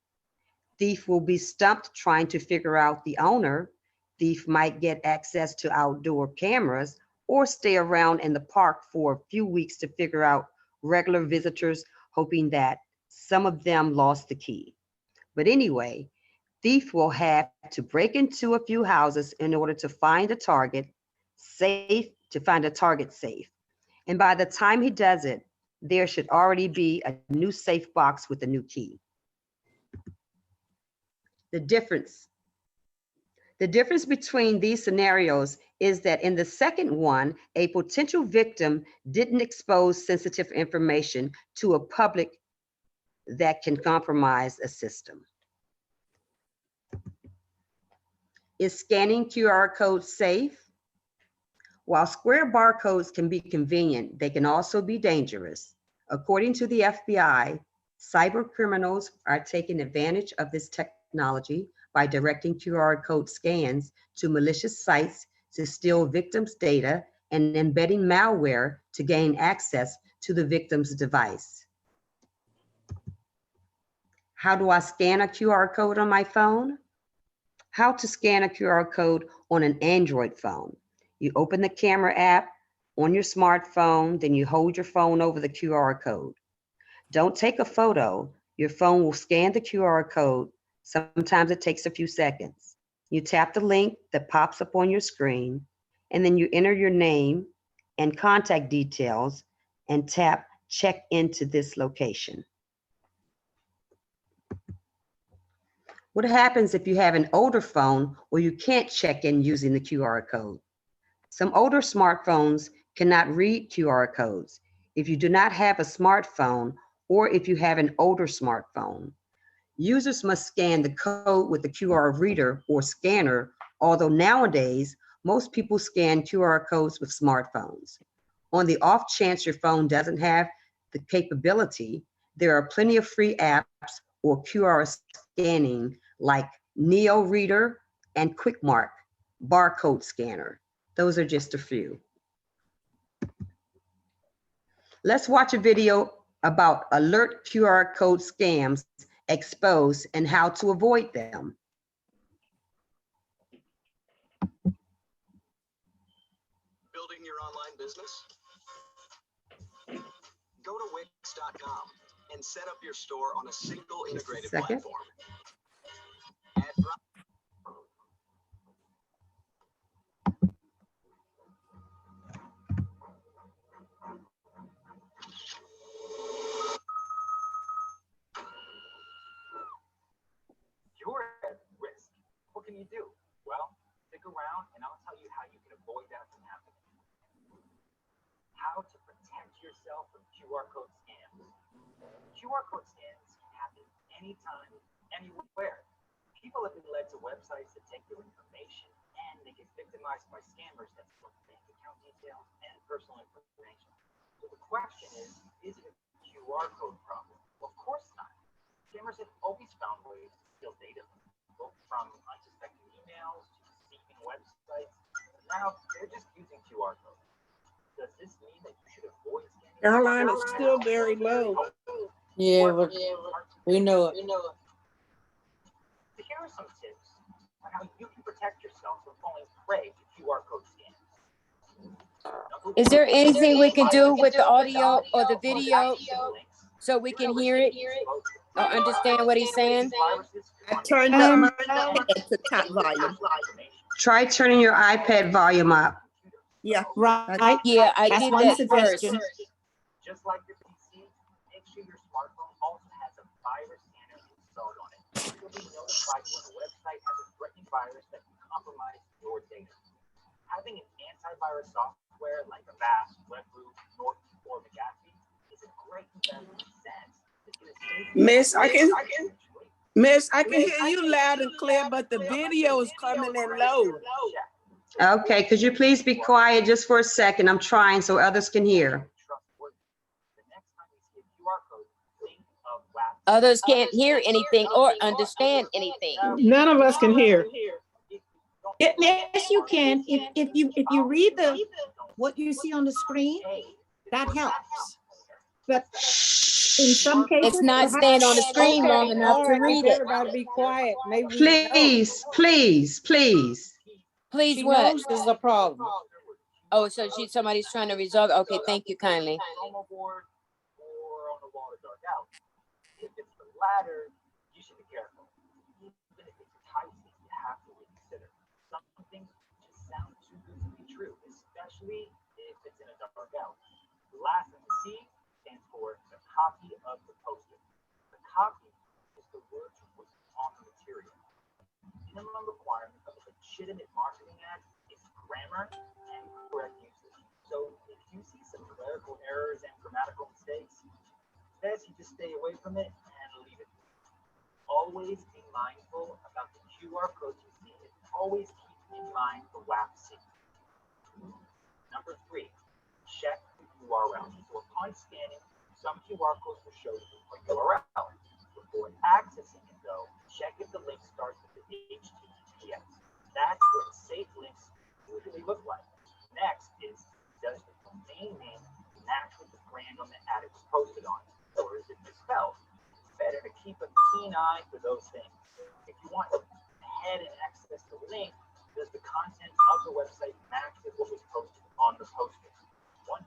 Thief will be stumped trying to figure out the owner. Thief might get access to outdoor cameras or stay around in the park for a few weeks to figure out regular visitors, hoping that some of them lost the key. But anyway, thief will have to break into a few houses in order to find a target safe. And by the time he does it, there should already be a new safe box with a new key. The difference. The difference between these scenarios is that in the second one, a potential victim didn't expose sensitive information to a public that can compromise a system. Is scanning QR codes safe? While square barcodes can be convenient, they can also be dangerous. According to the FBI, cyber criminals are taking advantage of this technology by directing QR code scans to malicious sites to steal victims' data and embedding malware to gain access to the victim's device. How do I scan a QR code on my phone? How to scan a QR code on an Android phone. You open the camera app on your smartphone, then you hold your phone over the QR code. Don't take a photo. Your phone will scan the QR code. Sometimes it takes a few seconds. You tap the link that pops up on your screen, and then you enter your name and contact details and tap check into this location. What happens if you have an older phone where you can't check in using the QR code? Some older smartphones cannot read QR codes. If you do not have a smartphone, or if you have an older smartphone, users must scan the code with the QR reader or scanner, although nowadays, most people scan QR codes with smartphones. On the off chance your phone doesn't have the capability, there are plenty of free apps or QR scanning like Neo Reader and QuickMark barcode scanner. Those are just a few. Let's watch a video about alert QR code scams exposed and how to avoid them. Building your online business? Go to Wix.com and set up your store on a single integrated platform. You're at risk. What can you do? Well, stick around and I'll tell you how you can avoid that from happening. How to protect yourself from QR code scams. QR code scams can happen anytime, anywhere. People have been led to websites that take your information and they get victimized by scammers that steal bank account details and personal information. So the question is it a QR code problem? Of course not. Scammers have always found ways to steal data, both from unsuspecting emails to deceiving websites. Now they're just using QR codes. Does this mean that you should avoid scamming? Caroline is still very low. Yeah, we know it. So here are some tips on how you can protect yourself from falling prey to QR code scams. Is there anything we can do with the audio or the video so we can hear it or understand what he's saying? I turned up mine at the top volume. Try turning your iPad volume up. Yeah, right. Yeah, I did that first. Just like your PC, make sure your smartphone also has a virus scanner installed on it. You'll be notified when a website has a threatening virus that can compromise your data. Having an antivirus software like Avast, Webroot, Norton, or McAfee is a great investment sense. Miss, I can hear you loud and clear, but the video is coming in low. Okay, could you please be quiet just for a second? I'm trying so others can hear. Others can't hear anything or understand anything. None of us can hear. Yes, you can. If you read what you see on the screen, that helps. But in some cases, it's not staying on the screen long enough to read it. Everybody be quiet. Maybe please. Please, what? This is a problem. Oh, so somebody's trying to resolve. Okay, thank you kindly. If it's the latter, you should be careful. Even if it's enticing, you have to reconsider. Some things just sound too good to be true, especially if it's in a dark alley. The last of the C stands for the copy of the poster. The copy is the word to put on the material. Minimum requirement of a legitimate marketing ad is grammar and correct usage. So if you see some clerical errors and grammatical mistakes, best you just stay away from it and leave it. Always be mindful about the QR codes you see, and always keep in mind the WAP-C. Number 3, check the URL. So upon scanning, some QR codes will show you a URL. Before accessing it though, check if the link starts with the HTTPS. That's what safe links usually look like. Next is, does the domain name match with the brand on the ad it was posted on? Or is it misspelled? It's better to keep a keen eye for those things. If you want to head and access the link, does the content of the website match with what was posted on the poster? One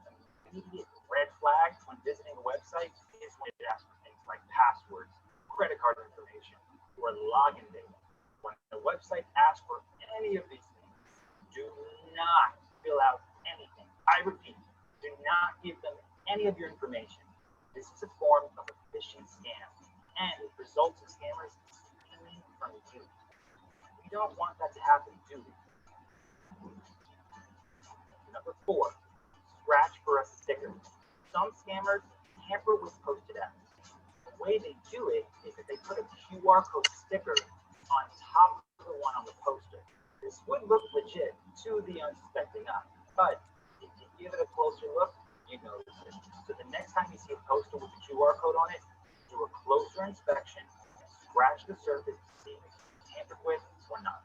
immediate red flag when visiting a website is when it asks for things like passwords, credit card information, or login data. When the website asks for any of these things, do not fill out anything. I repeat, do not give them any of your information. This is a form of a phishing scam, and it results in scammers stealing from you. We don't want that to happen, do we? Number 4, scratch for a sticker. Some scammers tamper with posted ads. The way they do it is that they put a QR code sticker on top of the one on the poster. This would look legit to the unsuspecting eye, but if you give it a closer look, you notice it. So the next time you see a poster with a QR code on it, do a closer inspection and scratch the surface to see if it's tampered with or not.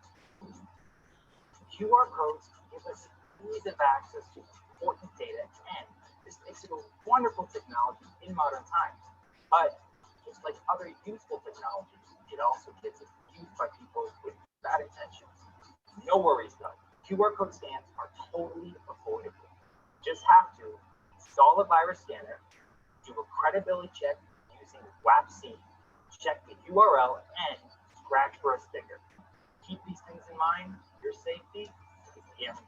QR codes give us ease of access to important data, and this makes it a wonderful technology in modern times. But just like other useful technologies, it also gets used by people with bad intentions. No worries though, QR code scans are totally avoidable. Just have to install a virus scanner, do a credibility check using WAP-C, check the URL, and scratch for a sticker. Keep these things in mind. Your safety is guaranteed.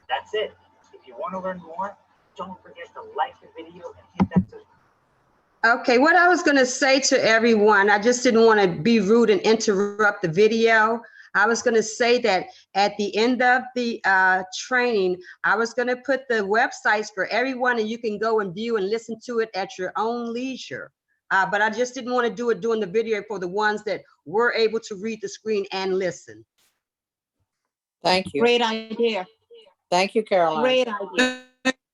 That's it. If you want to learn more, don't forget to like the video and hit that subscribe. Okay, what I was going to say to everyone, I just didn't want to be rude and interrupt the video. I was going to say that at the end of the training, I was going to put the websites for everyone, and you can go and view and listen to it at your own leisure. But I just didn't want to do it during the video for the ones that were able to read the screen and listen. Thank you. Great idea. Thank you, Caroline. Great idea.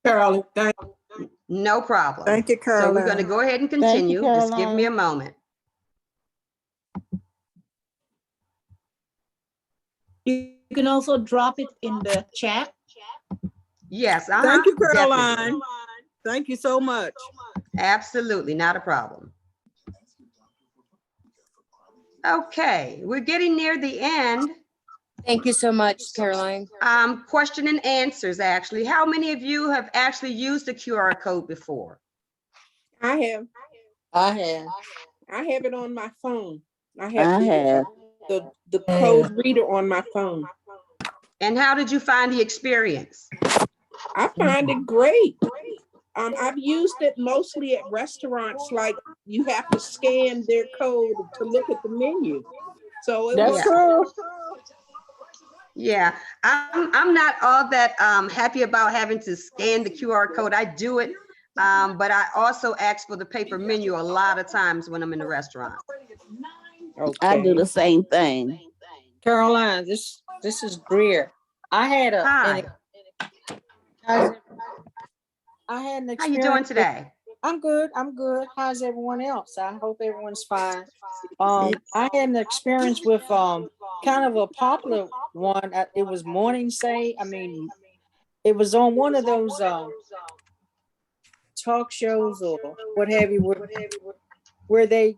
Caroline, thank you. No problem. Thank you, So we're Caroline. going to go ahead and Thank you, continue. Just give me a Caroline. moment. You can also drop it in the chat. Yes. Thank you, definitely. Caroline. Thank you so much. Absolutely, not a problem. Okay, we're getting near the end. Thank you so much, Caroline. Question and answers, actually. How many of you have actually used the QR code before? I have. I have. I have it on my phone. I I have have. the code reader on my phone. And how did you find the experience? I find it great. I've used it mostly at restaurants, like you have to scan their code to look at the menu. So it That's was true. Yeah, I'm not all that happy about having to scan the QR code. I do it, but I also ask for the paper menu a lot of times when I'm in the restaurant. I do the same thing. Caroline, this is Greer. I had a Hi. I had an How experience. you doing today? I'm good. I'm good. How's everyone else? I hope everyone's fine. I had an experience with kind of a popular one. It was Morning Say. I mean, it was on one of those talk shows or what have you, where they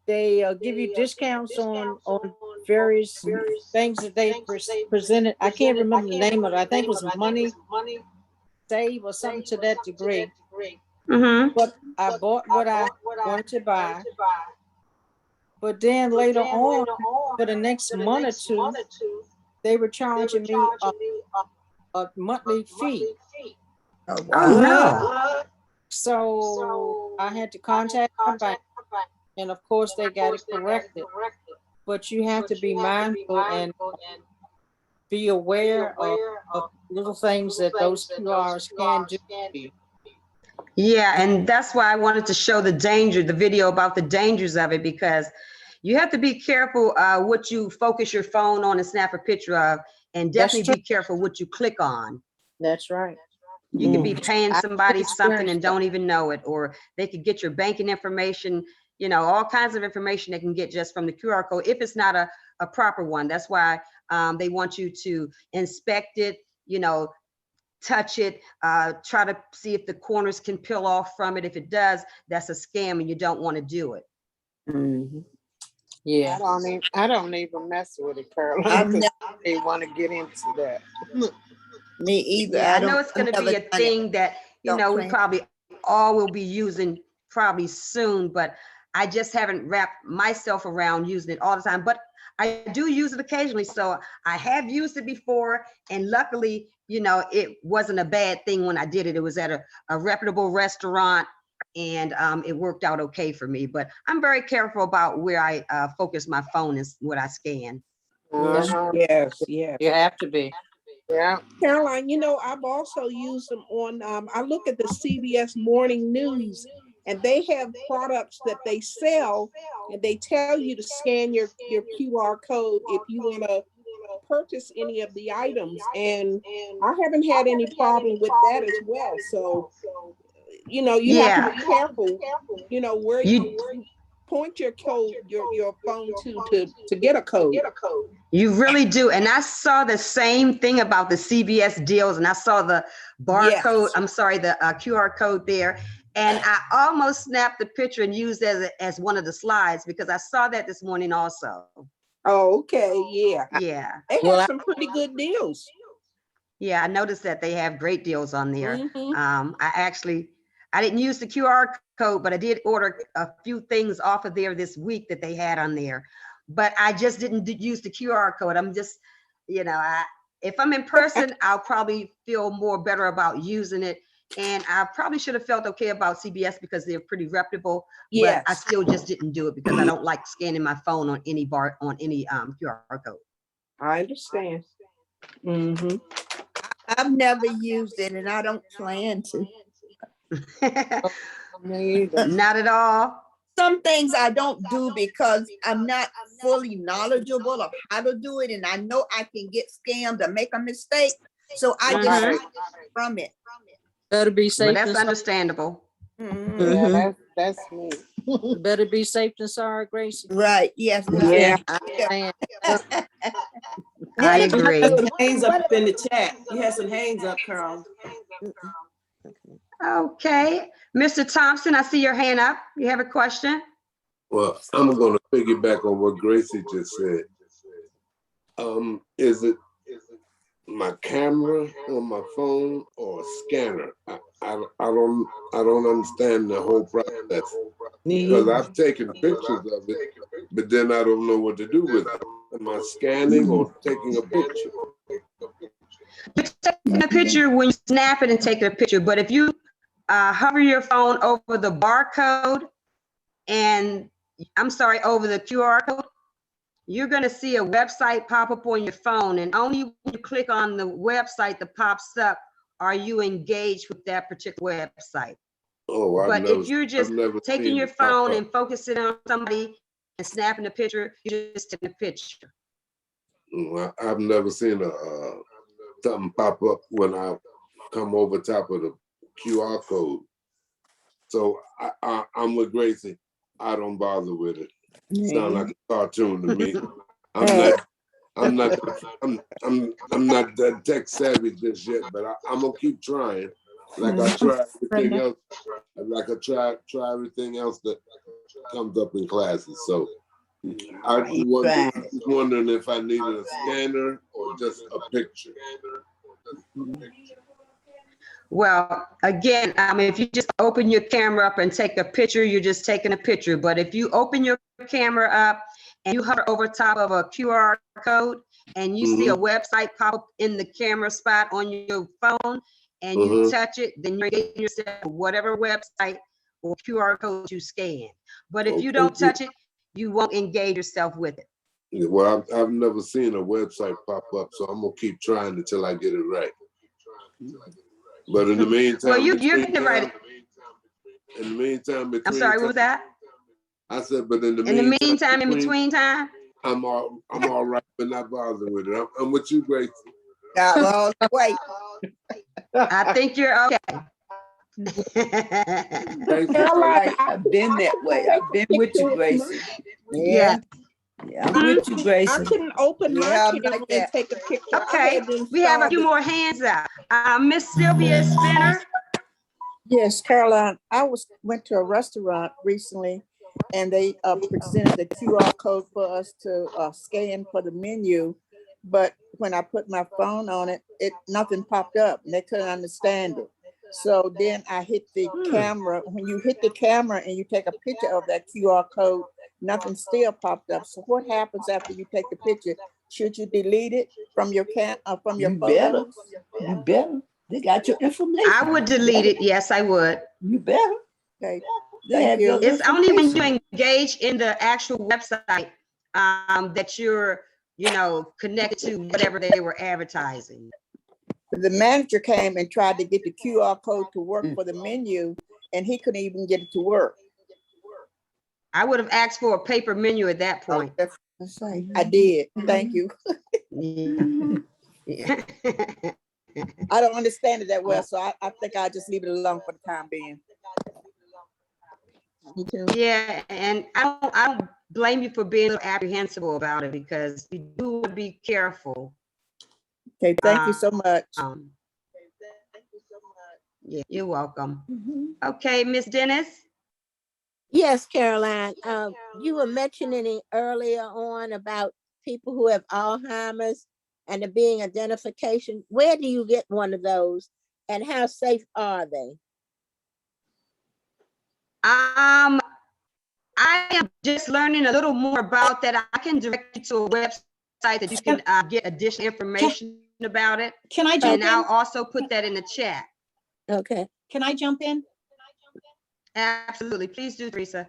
give you discounts on various things that they presented. I can't remember the name of it. I think it was Money Save or something to that degree. Mm-hmm. But I bought what I wanted to buy. But then later on, for the next month or two, they were charging me a monthly fee. Oh, no. So I had to contact my bank, and of course they got it corrected. but you have to be mindful and be aware of little things that those QRs can do. to you. Yeah, and that's why I wanted to show the video about the dangers of it, because you have to be careful what you focus your phone on and snap a picture of, and definitely be careful what you click on. That's right. You could be paying I've somebody something and experienced that. don't even know it, or they could get your banking information, you know, all kinds of information they can get just from the QR code if it's not a proper one. That's why they want you to inspect it, you know, touch it, try to see if the corners can peel off from it. If it does, that's a scam and you don't want to do it. Yeah. I don't even mess with it, Caroline, I've because never, they want to get into that. me either. Yeah, I don't. know it's going to I've be never a done it. thing that, you Don't know, we plan. probably all will be using probably soon, but I just haven't wrapped myself around using it all the time. But I do use it occasionally. So I have used it before, and luckily, you know, it wasn't a bad thing when I did it. It was at a reputable restaurant, and it worked out okay for me. But I'm very careful about where I focus my phone and what I scan. Yes, yes. You have to be. Yeah. Caroline, you know, I've also used them on, I look at the CBS Morning News, and they have products that they sell, and they tell you to scan your QR code if you want to purchase any of the items. And I haven't had any problem with that as well. So, you know, you have to be careful, you know, where you point your code, your phone to get a code. You really do. And I saw the same thing about the CBS deals, and I saw the barcode, I'm sorry, the QR code there. And I almost snapped the picture and used it as one of the slides, because I saw that this morning also. Oh, okay. Yeah. Yeah. They have some pretty good deals. Yeah, I noticed that they have great deals on there. I didn't use the QR code, but I did order a few things off of there this week that they had on there. But I just didn't use the QR code. I'm just, you know, if I'm in person, I'll probably feel more better about using it. And I probably should have felt okay about CBS because they're pretty reputable. Yes. But I still just didn't do it because I don't like scanning my phone on any QR code. I understand. I've never used it, and I don't plan to. Not at all. Some things I don't do because I'm not fully knowledgeable of how to do it, and I know I can get scammed or make a mistake. So I just stay from it. Better be safe. Well, that's understandable. Yeah, that's me. Better be safe than sorry, Gracie. Right. Yes. Yeah. I agree. Hands up in the chat. You had some hands up, Carl. Okay. Mr. Thompson, I see your hand up. You have a question? Well, I'm going to piggyback on what Gracie just said. Is it my camera on my phone or a scanner? I don't understand the whole process, because I've taken pictures of it, but then I don't know what to do with it. Am I scanning or taking a picture? You're taking a picture when you snap it and take a picture, but if you hover your phone over the barcode and over the QR code, you're going to see a website pop up on your phone, and only when you click on the website that pops up are you engaged with that particular website. Oh, But if you're just taking your phone and focusing on somebody and snapping a picture, you're just taking a picture. I've never seen something pop up when I come over top of the QR code. So I'm with Gracie. I don't bother with it. Sound like a cartoon to me. I'm not that tech savvy just yet, but I'm gonna keep trying. Like I try everything else. Like I try everything else that comes up in classes. So I was wondering if I needed a scanner or just a picture. Well, again, if you just open your camera up and take a picture, you're just taking a picture. But if you open your camera up and you hover over top of a QR code and you see a website pop up in the camera spot on your phone and you touch it, then you're engaging yourself with whatever website or QR code you scan. But if you don't touch it, you won't engage yourself with it. Yeah, well, I've never seen a website pop up, so I'm gonna keep trying until I get it right. But in the meantime, Well, you're getting right. In the meantime, I'm sorry, what was that? I said, but in the meantime, in between time, I'm all right, but not bothering with it. I'm with you, Grace. Got all the way. I think you're okay. Caroline, I've been that way. I've been with you, Gracie. Yeah. Yeah, I'm with you, Gracie. I couldn't open my Yeah, I'm camera like and that. take a picture. I Okay, had to we have a install few the- more hands up. Miss Sylvia Spinner. Yes, Caroline, went to a restaurant recently and they presented the QR code for us to scan for the menu. But when I put my phone on it, nothing popped up and they couldn't understand it. So then I hit the camera. When you hit the camera and you take a picture of that QR code, nothing still popped up. So what happens after you take the picture? Should you delete it from your from your photos? You better. They got your information. I would delete it. Yes, I would. You better. Okay. Thank you. It's only when you engage in the actual website that you're, connected to whatever they were advertising. The manager came and tried to get the QR code to work for the menu, and he couldn't even get it to work. I would have asked for a paper menu at that point. I did. Thank you. I don't understand it that well, so I think I'll just leave it alone for the time being. Me too. Yeah, and I don't blame you for being a little apprehensive about it because you do want to be careful. Okay, thank you so much. Yeah, you're welcome. Okay, Miss Dennis. Yes, Caroline. You were mentioning it earlier on about people who have Alzheimer's and there being identification. Where do you get one of those, and how safe are they? I am just learning a little more about that. I can direct you to a website that you can get additional information about it. Can I jump in? And I'll also put that in the chat. Okay. Can I jump in? Absolutely. Please do, Teresa.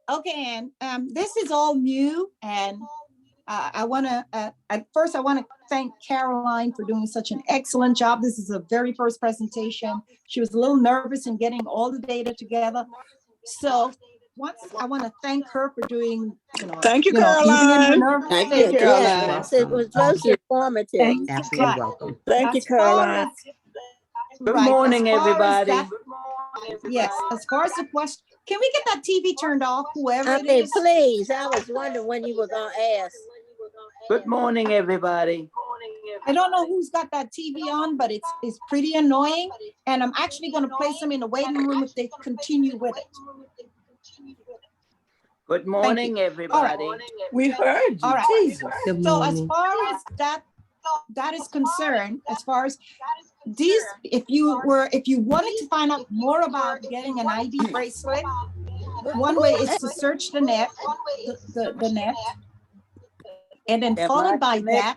Okay, and this is all new, and I want to, at first, I want to thank Caroline for doing such an excellent job. This is a very first presentation. She was a little nervous in getting all the data together. So once I want to thank her for doing, Thank you, even in her Caroline. nerve- Thank you, Caroline. Yes, it was most informative. Absolutely welcome. Thank you, As far Caroline. as- Good right, morning, as far as everybody. that- Yes, as far as the question, can we get that TV turned off, whoever I it mean, is? please, I was wondering when you were gonna ask. Good morning, everybody. I don't know who's got that TV on, but it's pretty annoying. And I'm actually going to place them in the waiting room if they continue with it. Good morning, everybody. We heard you. All right. Jesus. So as far as that is concerned, as far as these, if you wanted to find out more about getting an ID bracelet, one way is to search the net, the net. And then followed by that,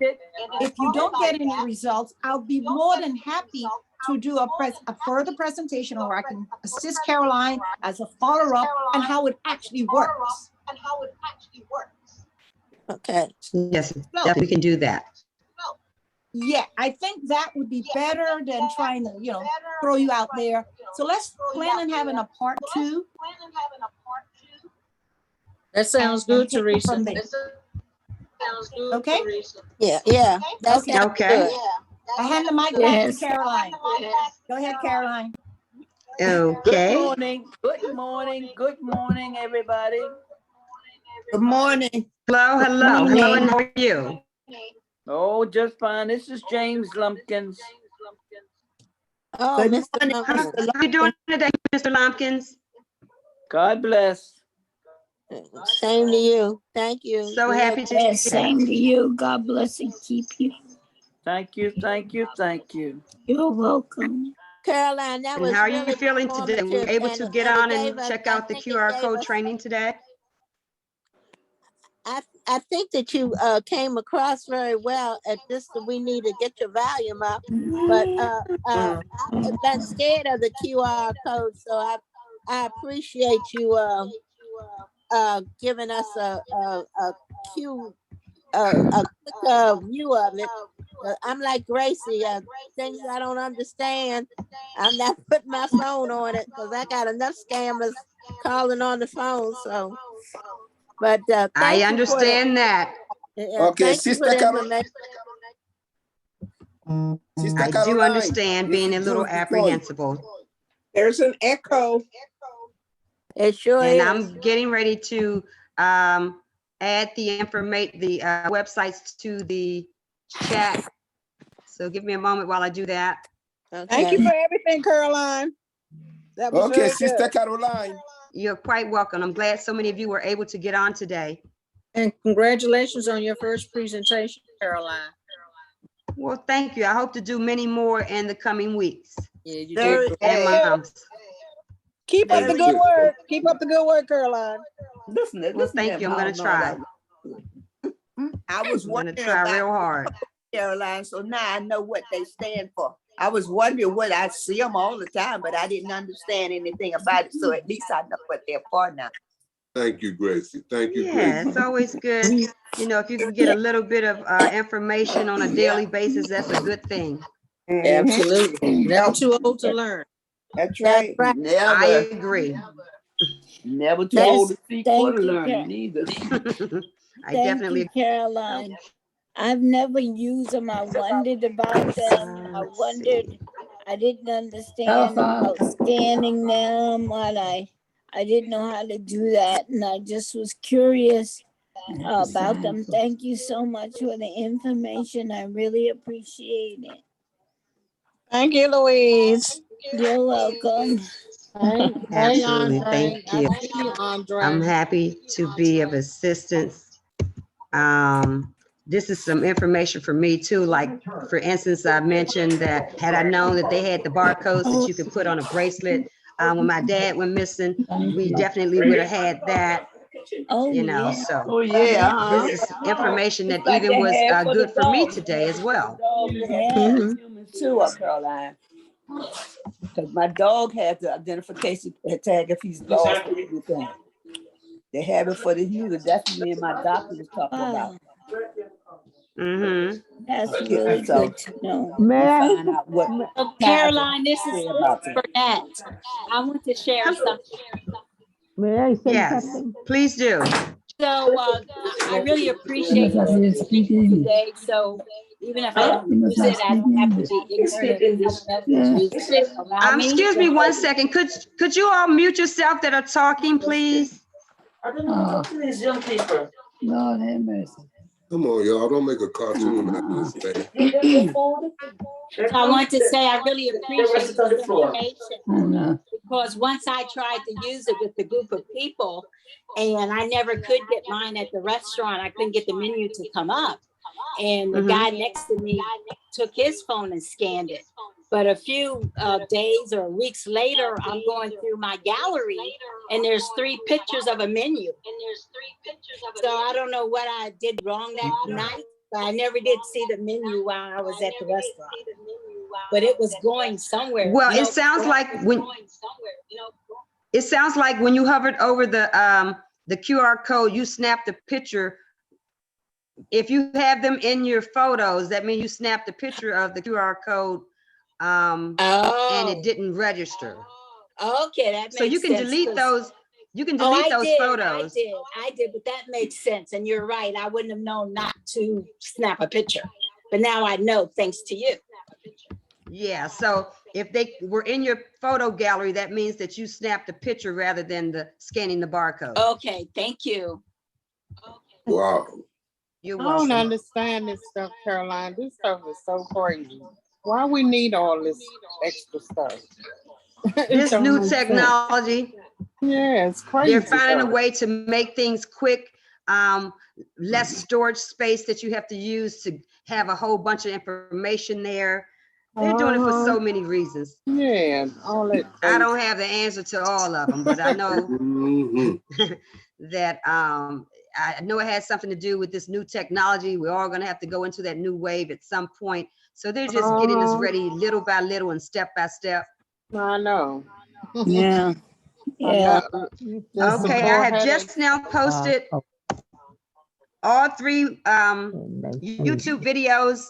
if you don't get any results, I'll be more than happy to do a further presentation, or I can assist Caroline as a follow-up on how it actually works. Okay. Yes, we can do that. Yeah, I think that would be better than trying to, throw you out there. So let's plan on having a part 2. That sounds good, Teresa. Okay. Yeah. That's okay. good. I hand the mic back to Caroline. Go ahead, Caroline. Okay. Good morning, everybody. Good morning. Hello, and how are you? Oh, just fine. This is James Lumpkins. Oh, Good Mr. morning, Lumpkins. Mr. How are you doing today, Mr. Lumpkins? God bless. Same to you. Thank you. So happy to Yes, same to you. God bless and keep you. Thank you. You're welcome. Caroline, that was And how are really you feeling today? Were you informative, able to get it on gave and us- check I out the think it QR gave code us- training today? I think that you came across very well at this. We need to get your volume up, but I've been scared of the QR code, so I appreciate you giving us a a quick view of it. I'm like Gracie, things I don't understand, I'm not putting my phone on it because I got enough scammers calling on the phone. So, but I understand that. Okay, Sister Carol. I do understand being a little apprehensible. There's an echo. It sure and is. I'm getting ready to add the websites to the chat. So give me a moment while I do that. Okay. Thank you for everything, Caroline. That was okay, very Sister good. Caroline. You're quite welcome. I'm glad so many of you were able to get on today. And congratulations on your first presentation, Caroline. Well, thank you. I hope to do many more in the coming weeks. Yeah, you did great. And months. Keep up the good work. Keep up the good work, Caroline. Well, thank you. I'm going to try. I was wondering try real hard. Caroline, so now I know what they stand for. I was wondering what I see them all the time, but I didn't understand anything about it. So at least I know what they're for now. Thank you, Gracie. Thank you, Yeah, Gracie. it's always good. You know, if you can get a little bit of information on a daily basis, that's a good thing. Absolutely. Never too old to learn. That's right. Never. I agree. Never too old to seek or to learn neither. I definitely Thank you, Caroline. I've never used them. I wondered about them. I wondered, I didn't understand about scanning them. I didn't know how to do that. And I just was curious about them. Thank you so much for the information. I really appreciate it. Thank you, Louise. You're welcome. Absolutely. Thank you. I'm happy to be of assistance. This is some information for me too. Like, for instance, I mentioned that had I known that they had the barcodes that you could put on a bracelet, when my dad went missing, we definitely would have had that. Oh, you know, yeah. so Oh, yeah. this is information that Like even they was had for good the for me dogs. today as well. Yeah. Too, Caroline. Because my dog has the identification tag if he's lost or anything. They have it for the user. That's what me and my doctor was talking about. That's Okay, really so good to know. find out what Caroline, this is say about that. Burnett. I want to share something. May I say Yes, something? please do. So I really appreciate you speaking today. So even if I don't use it, I don't have to be ignorant of someone else uses it around me. Excuse me 1 second. Could you all mute yourself that are talking, please? I don't know. Talk to these young people. Lord have mercy. Come on, y'all. Don't make a cartoon out of this thing. So I want to say I really appreciate this information because once I tried to use it with a group of people and I never could get mine at the restaurant, I couldn't get the menu to come up. And the guy next to me took his phone and scanned it. But a few days or weeks later, I'm going through my gallery and there's 3 pictures of a menu. So I don't know what I did wrong that night, but I never did see the menu while I was at the restaurant. But it was going somewhere. Well, it sounds like when you hovered over the QR code, you snapped a picture. If you have them in your photos, that means you snapped a picture of the QR code and it didn't register. Okay, that makes sense. So you can delete those. You can delete those photos. I did, but that makes sense. And you're right. I wouldn't have known not to snap a picture. But now I know, thanks to you. Yeah, so if they were in your photo gallery, that means that you snapped a picture rather than scanning the barcode. Okay, thank you. Wow. You're I welcome. don't understand this stuff, Caroline. This stuff is so crazy. Why we need all this extra stuff? This new technology. Yeah, it's crazy. They're finding a way to make things quick, less storage space that you have to use to have a whole bunch of information there. They're doing it for so many reasons. Yeah, all that. I don't have the answer to all of them, but I know that I know it has something to do with this new technology. We're all going to have to go into that new wave at some point. So they're just getting us ready little by little and step by step. I know. Yeah. Yeah. Okay, I have just now posted all three YouTube videos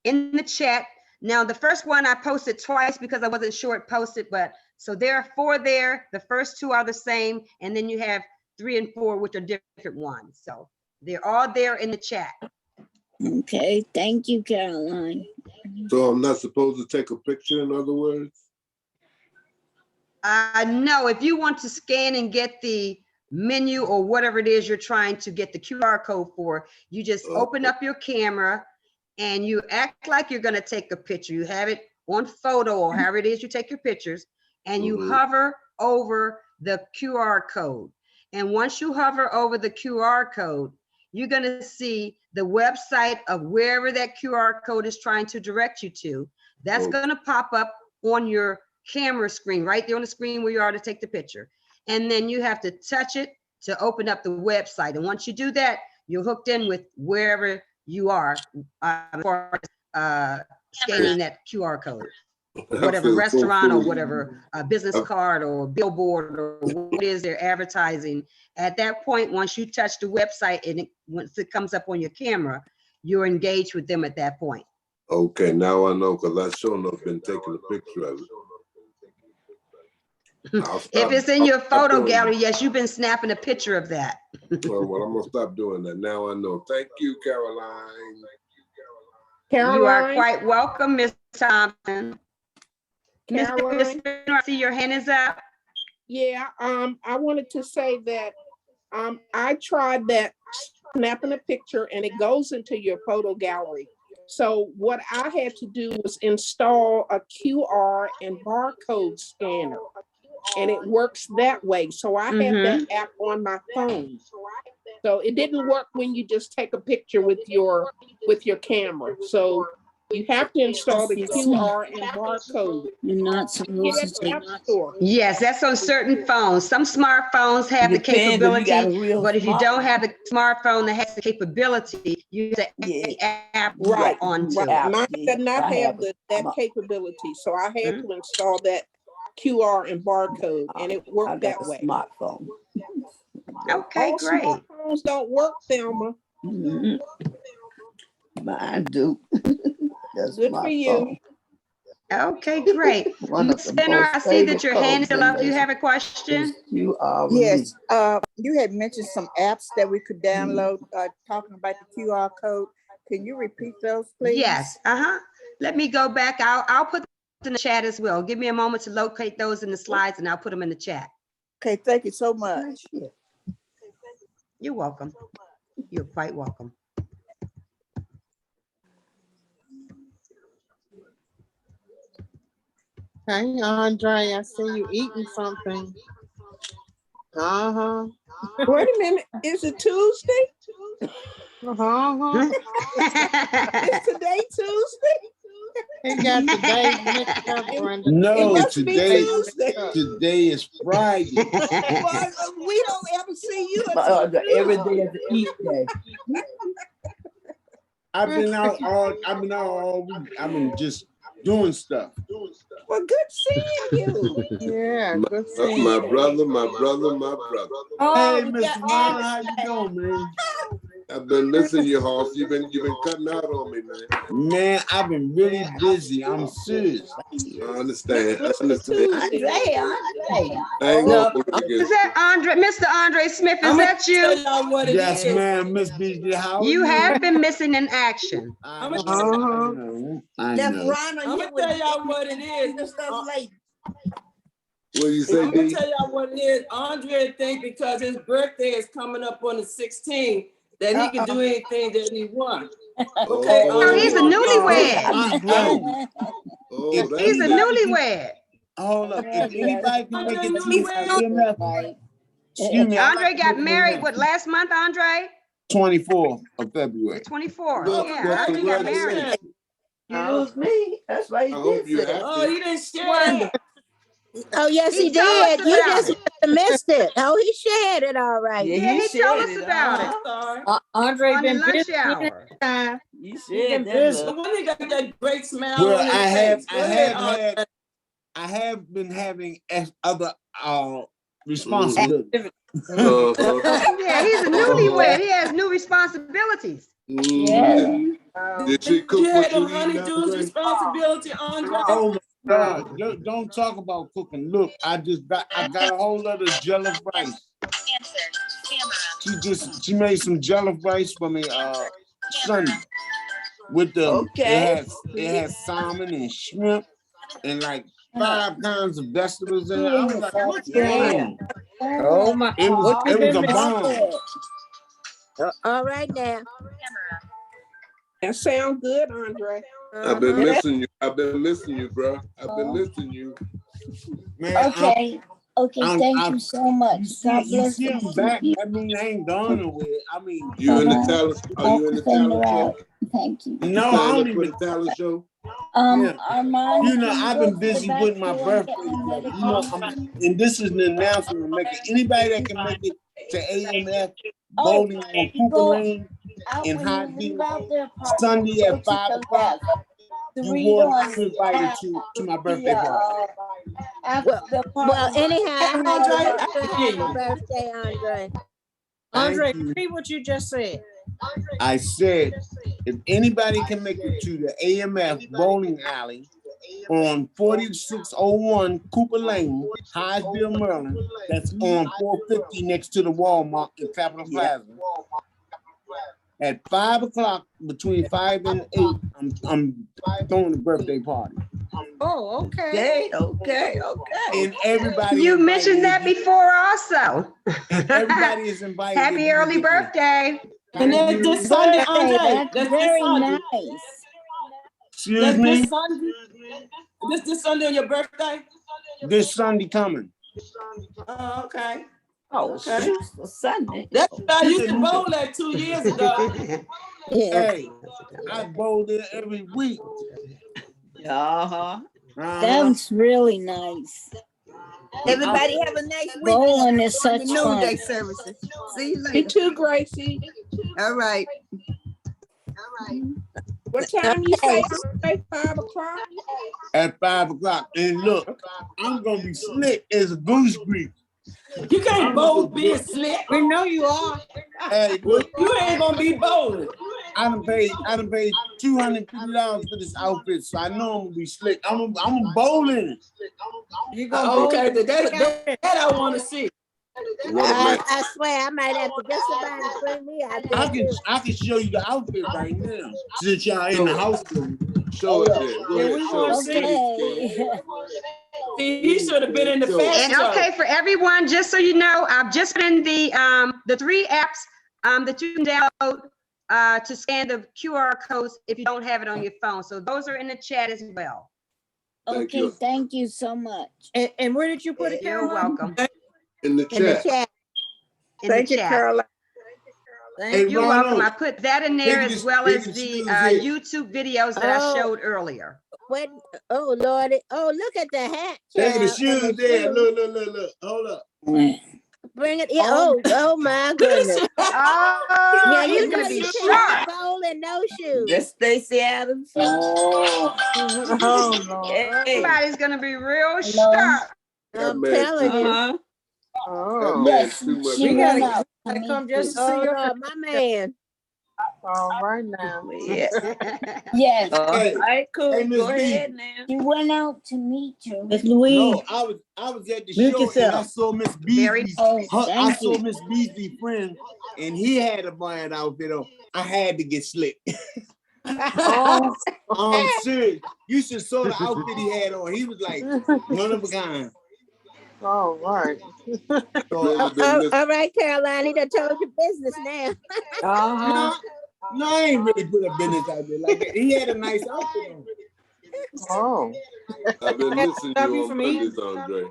in the chat. Now, the first one I posted twice because I wasn't sure it posted, but so there are 4 there. The first 2 are the same, and then you have 3 and 4, which are different ones. So they're all there in the chat. Okay, thank you, Caroline. So I'm not supposed to take a picture, in other words? No, if you want to scan and get the menu or whatever it is you're trying to get the QR code for, you just open up your camera and you act like you're going to take a picture. You have it on photo or however it is you take your pictures, and you hover over the QR code. And once you hover over the QR code, you're going to see the website of wherever that QR code is trying to direct you to. That's going to pop up on your camera screen, right there on the screen where you are to take the picture. And then you have to touch it to open up the website. And once you do that, you're hooked in with wherever you are scanning that QR code. Whatever restaurant or whatever business card or billboard or what it is they're advertising. At that point, once you touch the website and once it comes up on your camera, you're engaged with them at that point. Okay, now I know, because I sure enough been taking a picture of it. If it's in your photo gallery, yes, you've been snapping a picture of that. Well, I'm gonna stop doing that. Now I know. Thank you, Caroline. You are quite welcome, Ms. Thompson. Caroline? I see your hand is up. Yeah, I wanted to say that I tried that snapping a picture and it goes into your photo gallery. So what I had to do was install a QR and barcode scanner, and it works that way. So I have that app on my phone. So it didn't work when you just take a picture with your camera. So you have to install the QR and barcode. You're not supposed to take. Yes, that's on certain phones. Some smartphones have the capability, but if you don't have the smartphone that has the capability, you use the app right onto it. Mine did not have that capability, so I had to install that QR and barcode, and it worked that way. Smartphone. Okay, all great. Smartphones don't work, Thelma. Mine do. Good for you. Okay, great. Spinner, I see that your hand is still up. Do you have a question? Yes, you had mentioned some apps that we could download, talking about the QR code. Can you repeat those, please? Yes, let me go back. I'll put them in the chat as well. Give me a moment to locate those in the slides and I'll put them in the chat. Okay, thank you so much. You're welcome. You're quite welcome. Hey, Andre, I see you eating something. Wait a minute, is it Tuesday? Is today Tuesday? He got the days mixed up, Brenda. No, today is Friday. Well, we don't ever see you. Every day is the eat day. I've been out all week. I've been just doing stuff. Well, good seeing you. Yeah, good seeing My you. brother. Hey, Mr. Ron, how you doing, man? I've been missing you, Hoss. You've been cutting out on me, man. Man, I've been really busy. I'm serious. I understand. Andre. Is that Andre, Mr. Andre Smith? Is that you? Yes, ma'am, Miss BG. How You have been missing in action. I know. I'm gonna tell y'all what it is. What do you say, I'm gonna D? tell y'all what it is. Andre think because his birthday is coming up on the 16th that he can do anything that he wants. Okay, he's a newlywed. He's a newlywed. Hold up. If anybody can make it excuse me. Andre got married, what, last month, Andre? 24th of February. 24. Yeah, Andre got married. You lose me. That's why he did say. Oh, you didn't share it. Oh, yes, he did. You just missed it. Oh, he shared it all right. Yeah, he told us about it. Andre On been the lunch busy. hour. You said So when he got that great smile Well, on his face. I have been having other responsibility. Yeah, he's a newlywed. He has new responsibilities. Yeah. Did she cook You what had them you eat, honeydews Andre? responsibility, Andre? Oh my God! Don't talk about cooking. Look, I got a whole lot of jollof rice. She made some jollof rice for me Sunday with the it has salmon and shrimp and like 5 kinds of vegetables in it. I was like, what's going on? Oh my! It was a bomb. All right now. That sound good, Andre. I've been missing you. I've been missing you, bro. I've been missing you. Man, Okay. Thank you so much. God bless you. you. Back. I mean, I ain't gone nowhere. I mean, you in the talent? Are you in the talent show? Thank you. No, I don't even talent show. Armand, you know, can I've you been go busy back with my to birthday. and get my Like, you know, and this is an announcement I'm making. Anybody that can make it to AMF bowling on Cooper Lane in High Beach Sunday at 5 o'clock. You want to invite to my birthday party. Well, anyhow, Andre, happy birthday, Andre. Andre, repeat what you just said. I said, if anybody can make it to the AMF bowling alley on 4601 Cooper Lane, Hyattsville, Maryland, that's on 450 next to the Walmart in Capitol Plaza. At 5 o'clock, between 5 and 8, I'm throwing a birthday party. Oh, okay. Okay. And everybody. You mentioned that before also. Everybody is invited. Happy early birthday. And that's this Sunday, Andre. That's very nice. Excuse me? This Sunday on your birthday? This Sunday coming. Oh, okay. Oh, okay. Sunday. That's what I used to bowl at 2 years ago. Hey, I bowl there every week. That's really nice. Everybody have a nice week. Bowling is such the fun. noonday services. See you later. You too, Gracie. All right. What time you say? 5 o'clock? At 5 o'clock. And look, I'm gonna be slick as a goose grease. You can't bowl being slick. We know you are. Hey, look, You ain't gonna be bowling. I done paid $250 for this outfit, so I know I'm gonna be slick. I'm bowling. You gonna Okay, that I want to see. I swear I might have to get somebody to bring me out there. I can show you the outfit right now since y'all in the house. Show it there. Go ahead, show it. See, he should have been in the fashion And show. okay, for everyone, just so you know, I've just put in the 3 apps that you can download to scan the QR codes if you don't have it on your phone. So those are in the chat as well. Okay, thank you so much. And where did you put it, You're welcome. In the chat. Thank you, Caroline. You're welcome. I put that in there as well as the YouTube videos that I showed earlier. Wait, oh Lord! Oh, look at the hat. Look at the child, shoes and the there. shoes. Look. Hold up. Bring it. Yeah. Oh my goodness. Oh, Yeah, he's you gonna know be you sharp. can't bowl in no shoes. That's Stacey Adams. Oh, no. Everybody's gonna be real sharp. I'm telling you. Oh. Yes, too much. We went gotta out. come just to see Oh your Lord, my man. All right now. Yeah. Yes, All right, cool. Hey, Miss Go B. ahead now. she went out to meet you. Miss Louise. No, I was at the Mute show and I yourself. saw Miss Very- Beasley's. Oh, I thank saw you. Miss Beasley's friend, and he had a band outfit on. I had to get slick. Oh, I'm serious. You should saw the outfit he had on. He was like one of a kind. All right. So, All right, Caroline. He done told you business now. no, I ain't really put a business out there like that. He had a nice outfit on. Oh. I've been missing Stop you you on from eating. Mondays, Andre.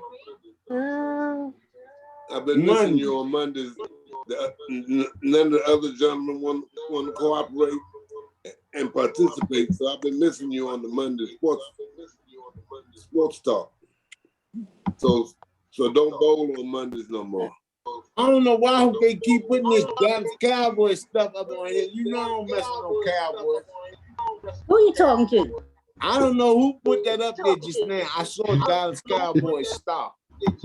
Uh, I've been missing you on Mondays. None of the other gentlemen want to cooperate and participate, so I've been missing you on the Monday sports talk. So don't bowl on Mondays no more. I don't know why they keep putting this Dallas Cowboys stuff up on here. You know I don't mess with no Cowboys. Who you talking to? I don't know who put that up there just now. I saw Dallas Cowboys stop.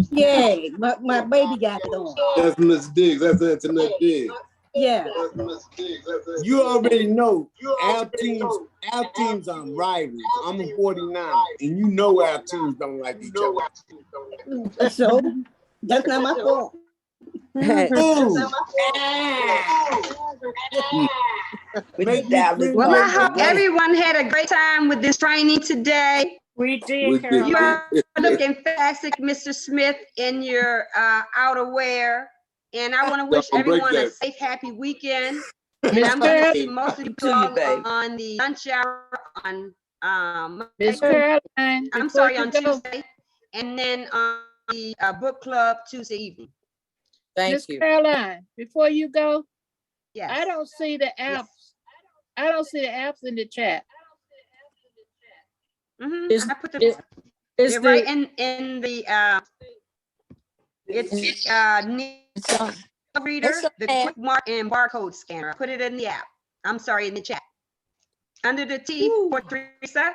Yeah, my baby got it on. That's Miss Diggs. That's Antoinette Diggs. Yeah. You already know our teams are rivals. I'm a 49, and you know our teams don't like each other. So that's not my fault. Well, I hope everyone had a great time with this training today. We did, Caroline. You are looking fantastic, Mr. Smith, in your outerwear. And I want to wish everyone a safe, happy weekend. And I'm going to see most of you on the lunch hour on Miss Caroline, I'm sorry, on Tuesday. And then on the book club Tuesday evening. Miss Caroline, before you go, yes. I don't see the apps. I don't see the apps in the chat. I put them. They're right in the it's reader, the quick mark and barcode scanner. I put it in the app. I'm sorry, in the chat. Under the T for Teresa.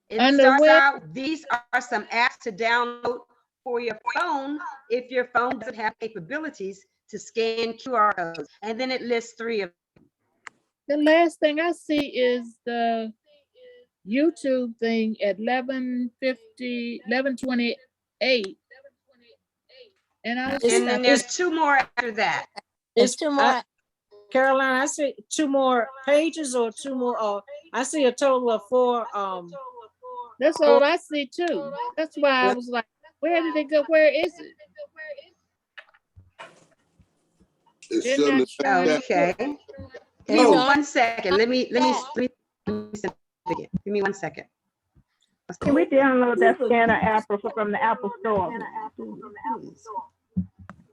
It starts out, these are some apps to download for your phone if your phone doesn't have capabilities to scan QR codes. And then it lists 3 of them. The last thing I see is the YouTube thing at 11:28. And then there's 2 more after that. There's 2 more. Caroline, I see 2 more pages or 2 more. I see a total of 4. That's all I see too. That's why I was like, where did it go? Where is it? Okay. Give me 1 second. Let me send it again. Give me 1 second. Can we download that scanner app from the Apple Store?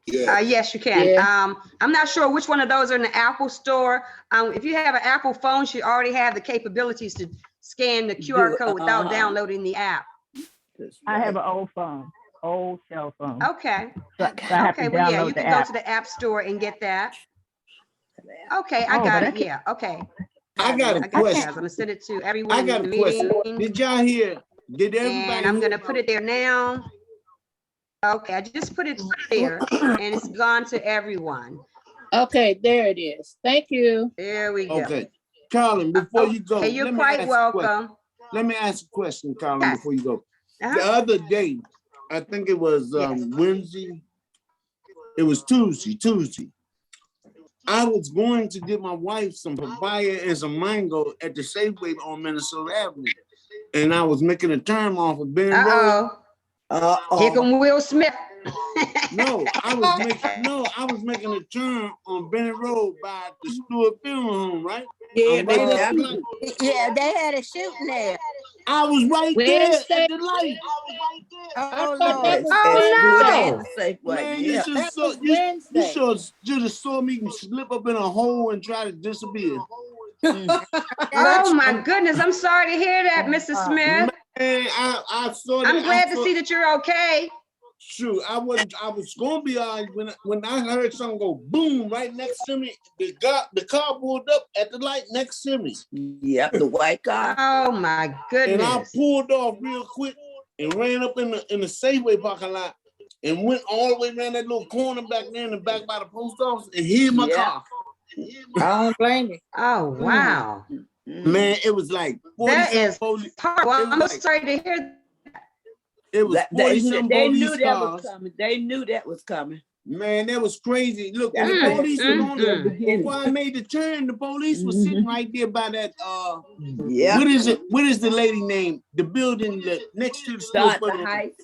Yes, you can. Yeah. I'm not sure which one of those are in the Apple Store. If you have an Apple phone, you already have the capabilities to scan the QR code without downloading the app. I have an old phone, old cell phone. Okay. So I have to well, yeah, download you the can go app. to the App Store and get that. Okay, I got it. Yeah, okay. I got a question. I'm gonna send it to everyone. I got a question. Did y'all hear? Did everybody? And I'm gonna put it there now. Okay, I just put it there, and it's gone to everyone. Okay, there it is. Thank you. There we go. Okay, Carlin, before you go, Hey, you're quite welcome. Let me ask a question, Carlin, before you go. The other day, I think it was Wednesday. It was Tuesday. I was going to get my wife some papaya and some mango at the Safeway on Minnesota Avenue, and I was making a turn off of Ben Road. Here come Will Smith. I was making a turn on Bennett Road by the Stewart Funeral Home, right? Yeah, they had a shooting there. I was right there at the light. Oh, Man, you should have saw me slip up in a hole and try to disappear. Oh my goodness! I'm sorry to hear that, Mr. Smith. Man, I saw that. I'm glad to see that you're okay. Shoot, I was gonna be all right when I heard something go boom right next to me. The car pulled up at the light next to me. Yep, the white car. Oh my goodness! And I pulled off real quick and ran up in the Safeway parking lot and went all the way around that little corner back there in the back by the post office and hid my car. I don't blame you. Oh wow. Man, it was like 40 that is police. Well, I'm sorry to hear that. It was 40 they knew that was coming. They knew that was coming. Man, that was crazy. Look, when the police was on there, before I made the turn, the police was sitting right there by that what is it? What is the lady name? The building that next to the Dr. Heights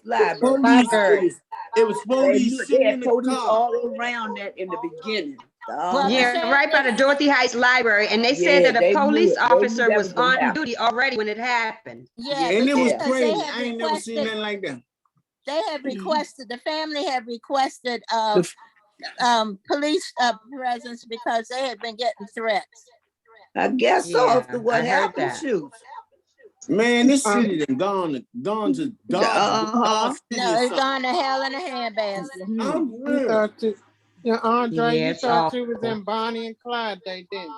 Library. It was police sitting in the car. all around that in the beginning. Right by the Dorothy Heights Library, and they said that a police officer was on duty already when it happened. Yeah, and it was crazy. I ain't never seen nothing like that. They had requested, the family had requested police presence because they had been getting threats. I guess so. After what happened, shoot. Man, this city done gone to dark. No, it's gone to hell in a handbasket. Andre, you thought you was in Bonnie and Clyde, they didn't.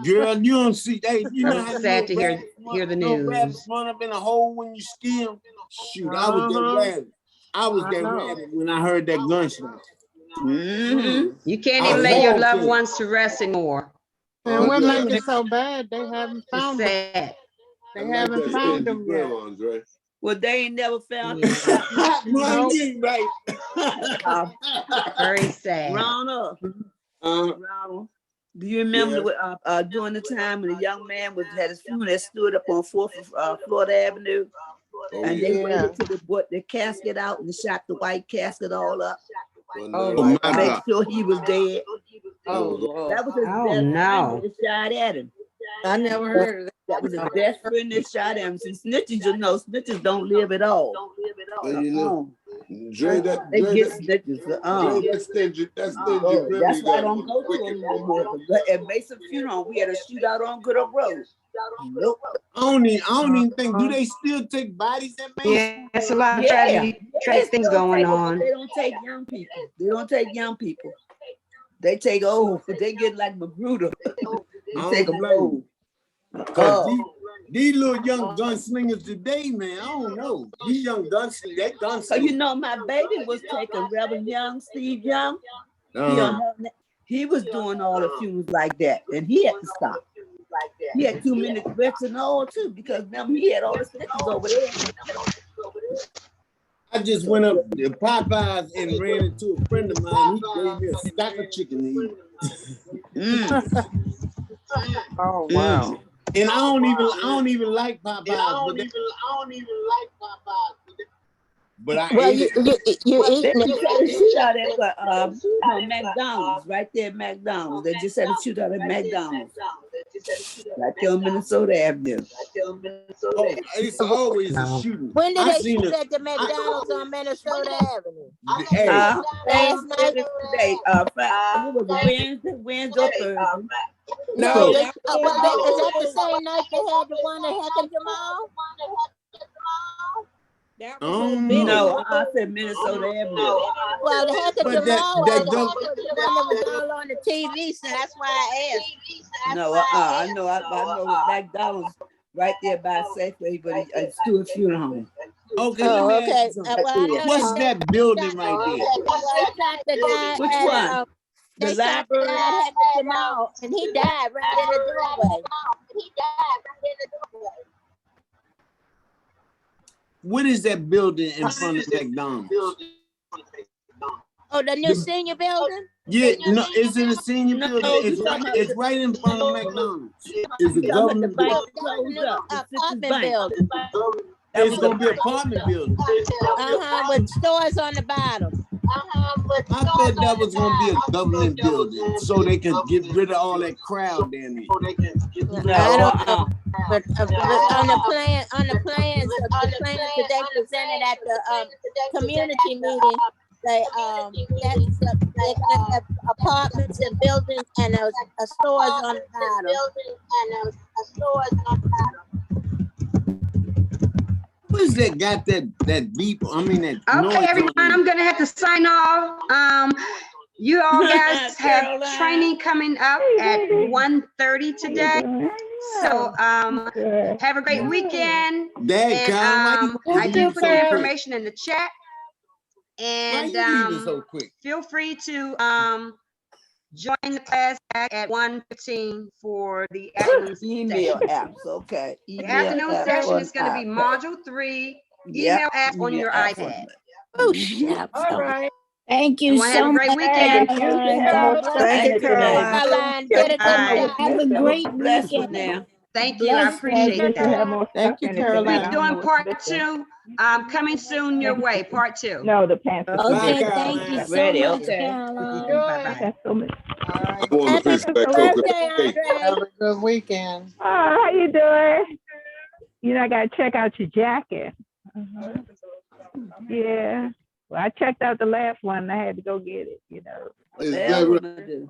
Girl, you don't see that. You know how Sad to little hear the little news. rabbits run up in a hole when you skim. Shoot, I was that rabbit. I was that rabbit when I heard that gunshot. You can't I even lay your walked loved in. ones to rest anymore. And what makes it so bad? They haven't found them. Sad. They haven't found them yet. Andre. Well, they ain't never found Nope. Right. Very sad. Ronald. Ronald. Do you remember during the time when a young man had his funeral that stood up on 4th of Florida Avenue? And they waited till they brought the casket out and shot the white casket all up. Oh, my Make God. sure he was dead. Oh, That was his Oh, best no. friend that shot at him. I never heard of that. That was his best friend that shot at him. Since snitches, you know, snitches don't live at all. And you know, Dre, They get snitches. Dre, that's stingy. That's stingy. Really That's why I got don't go to wicked. him no more. 'Cause at Mason Funeral, we had a shootout on Good Up Road. Nope. I don't even think, do they still take bodies at Mason? Yeah, it's a lot of tragic things going on. They don't take young people. They don't take young people. They take old. They get like Magruder. They take them old. Cause these little young gunslingers today, man, I don't know. These young gunslingers, that gunslingers. So you know, my baby was taking Reverend Young, Steve Young. He was doing all the funerals like that, and he had to stop. He had 2 minutes rest and all too, because remember he had all the snitches over there. I just went up to Popeyes and ran into a friend of mine. He gave me a stack of chicken to eat. Oh wow. And I don't even like Popeyes. But I Well, ate it. you eating They just had a it. shootout at McDonald's, right there at McDonald's. They just had a shootout at McDonald's. Right there on Minnesota Avenue. Oh, it's always a shooting. When did I they seen shoot it. at the McDonald's on Minnesota Avenue? Hey, Last night? Today, what was it, Wednesday or Thursday? No, So- is that the same night they had the one at Heck and Jamal? No, I said Minnesota Avenue. Well, the Heck and But Jamal that was the don't- one that was all on the TV, so that's why I asked. No, I know McDonald's right there by Safeway, but it's Stewart Funeral Home. Okay, Oh, let me okay. ask you something. Well, I know What's that building right They there? shot the guy Which at, one? they The shot the library? guy at Heck and Jamal, and he died right in the doorway. What is that building in front of McDonald's? Oh, the new senior building? Yeah, no, is it a senior No, building? you talking about It's right in front of McDonald's. It's a government bank building. closed up. The Citrus Apartment Bank. building. It's gonna be an apartment building. With stores on the bottom. I thought that was gonna be a government building, so they can get rid of all that crowd down there. I don't know. But on the plans that they presented at the community meeting, they're gonna have apartments and buildings and stores on the bottom. What is that got that beep? I mean that noise. Okay, everyone, I'm gonna have to sign off. You all guys have Caroline. training coming up at 1:30 today. So have a great weekend. Dad, And Caroline, I you did leave put so the quick. information in the chat. Why And you leaving so quick? feel free to join the class at 1:15 for the afternoon Email session. apps, okay. The Email afternoon apps session on is going to be iPad. module 3, Yep, email app on email your apps on iPad. Oh, shut All right. Thank you Everyone have so a great much, weekend. Caroline. God God bless bless Thank you, you. Caroline. Caroline, get it Bye. done. Have a great Bless you weekend. now. Thank you. I Bless appreciate you to have that. more Thank stuff you, in it, but Caroline. I We're don't doing know part what's missing. 2 coming soon your way, part 2. No, the pants. Okay, Bye, thank you Caroline. so Ready, much, okay. Caroline. Bye-bye. That's so much. All right. I want to Happy fix back over. birthday, Hey, Andre. Have a good weekend. Oh, how you doing? You know, I gotta check out your jacket. Yeah. Well, I checked out the last one and I had to go get it, you know. Is What that else right? wanna do?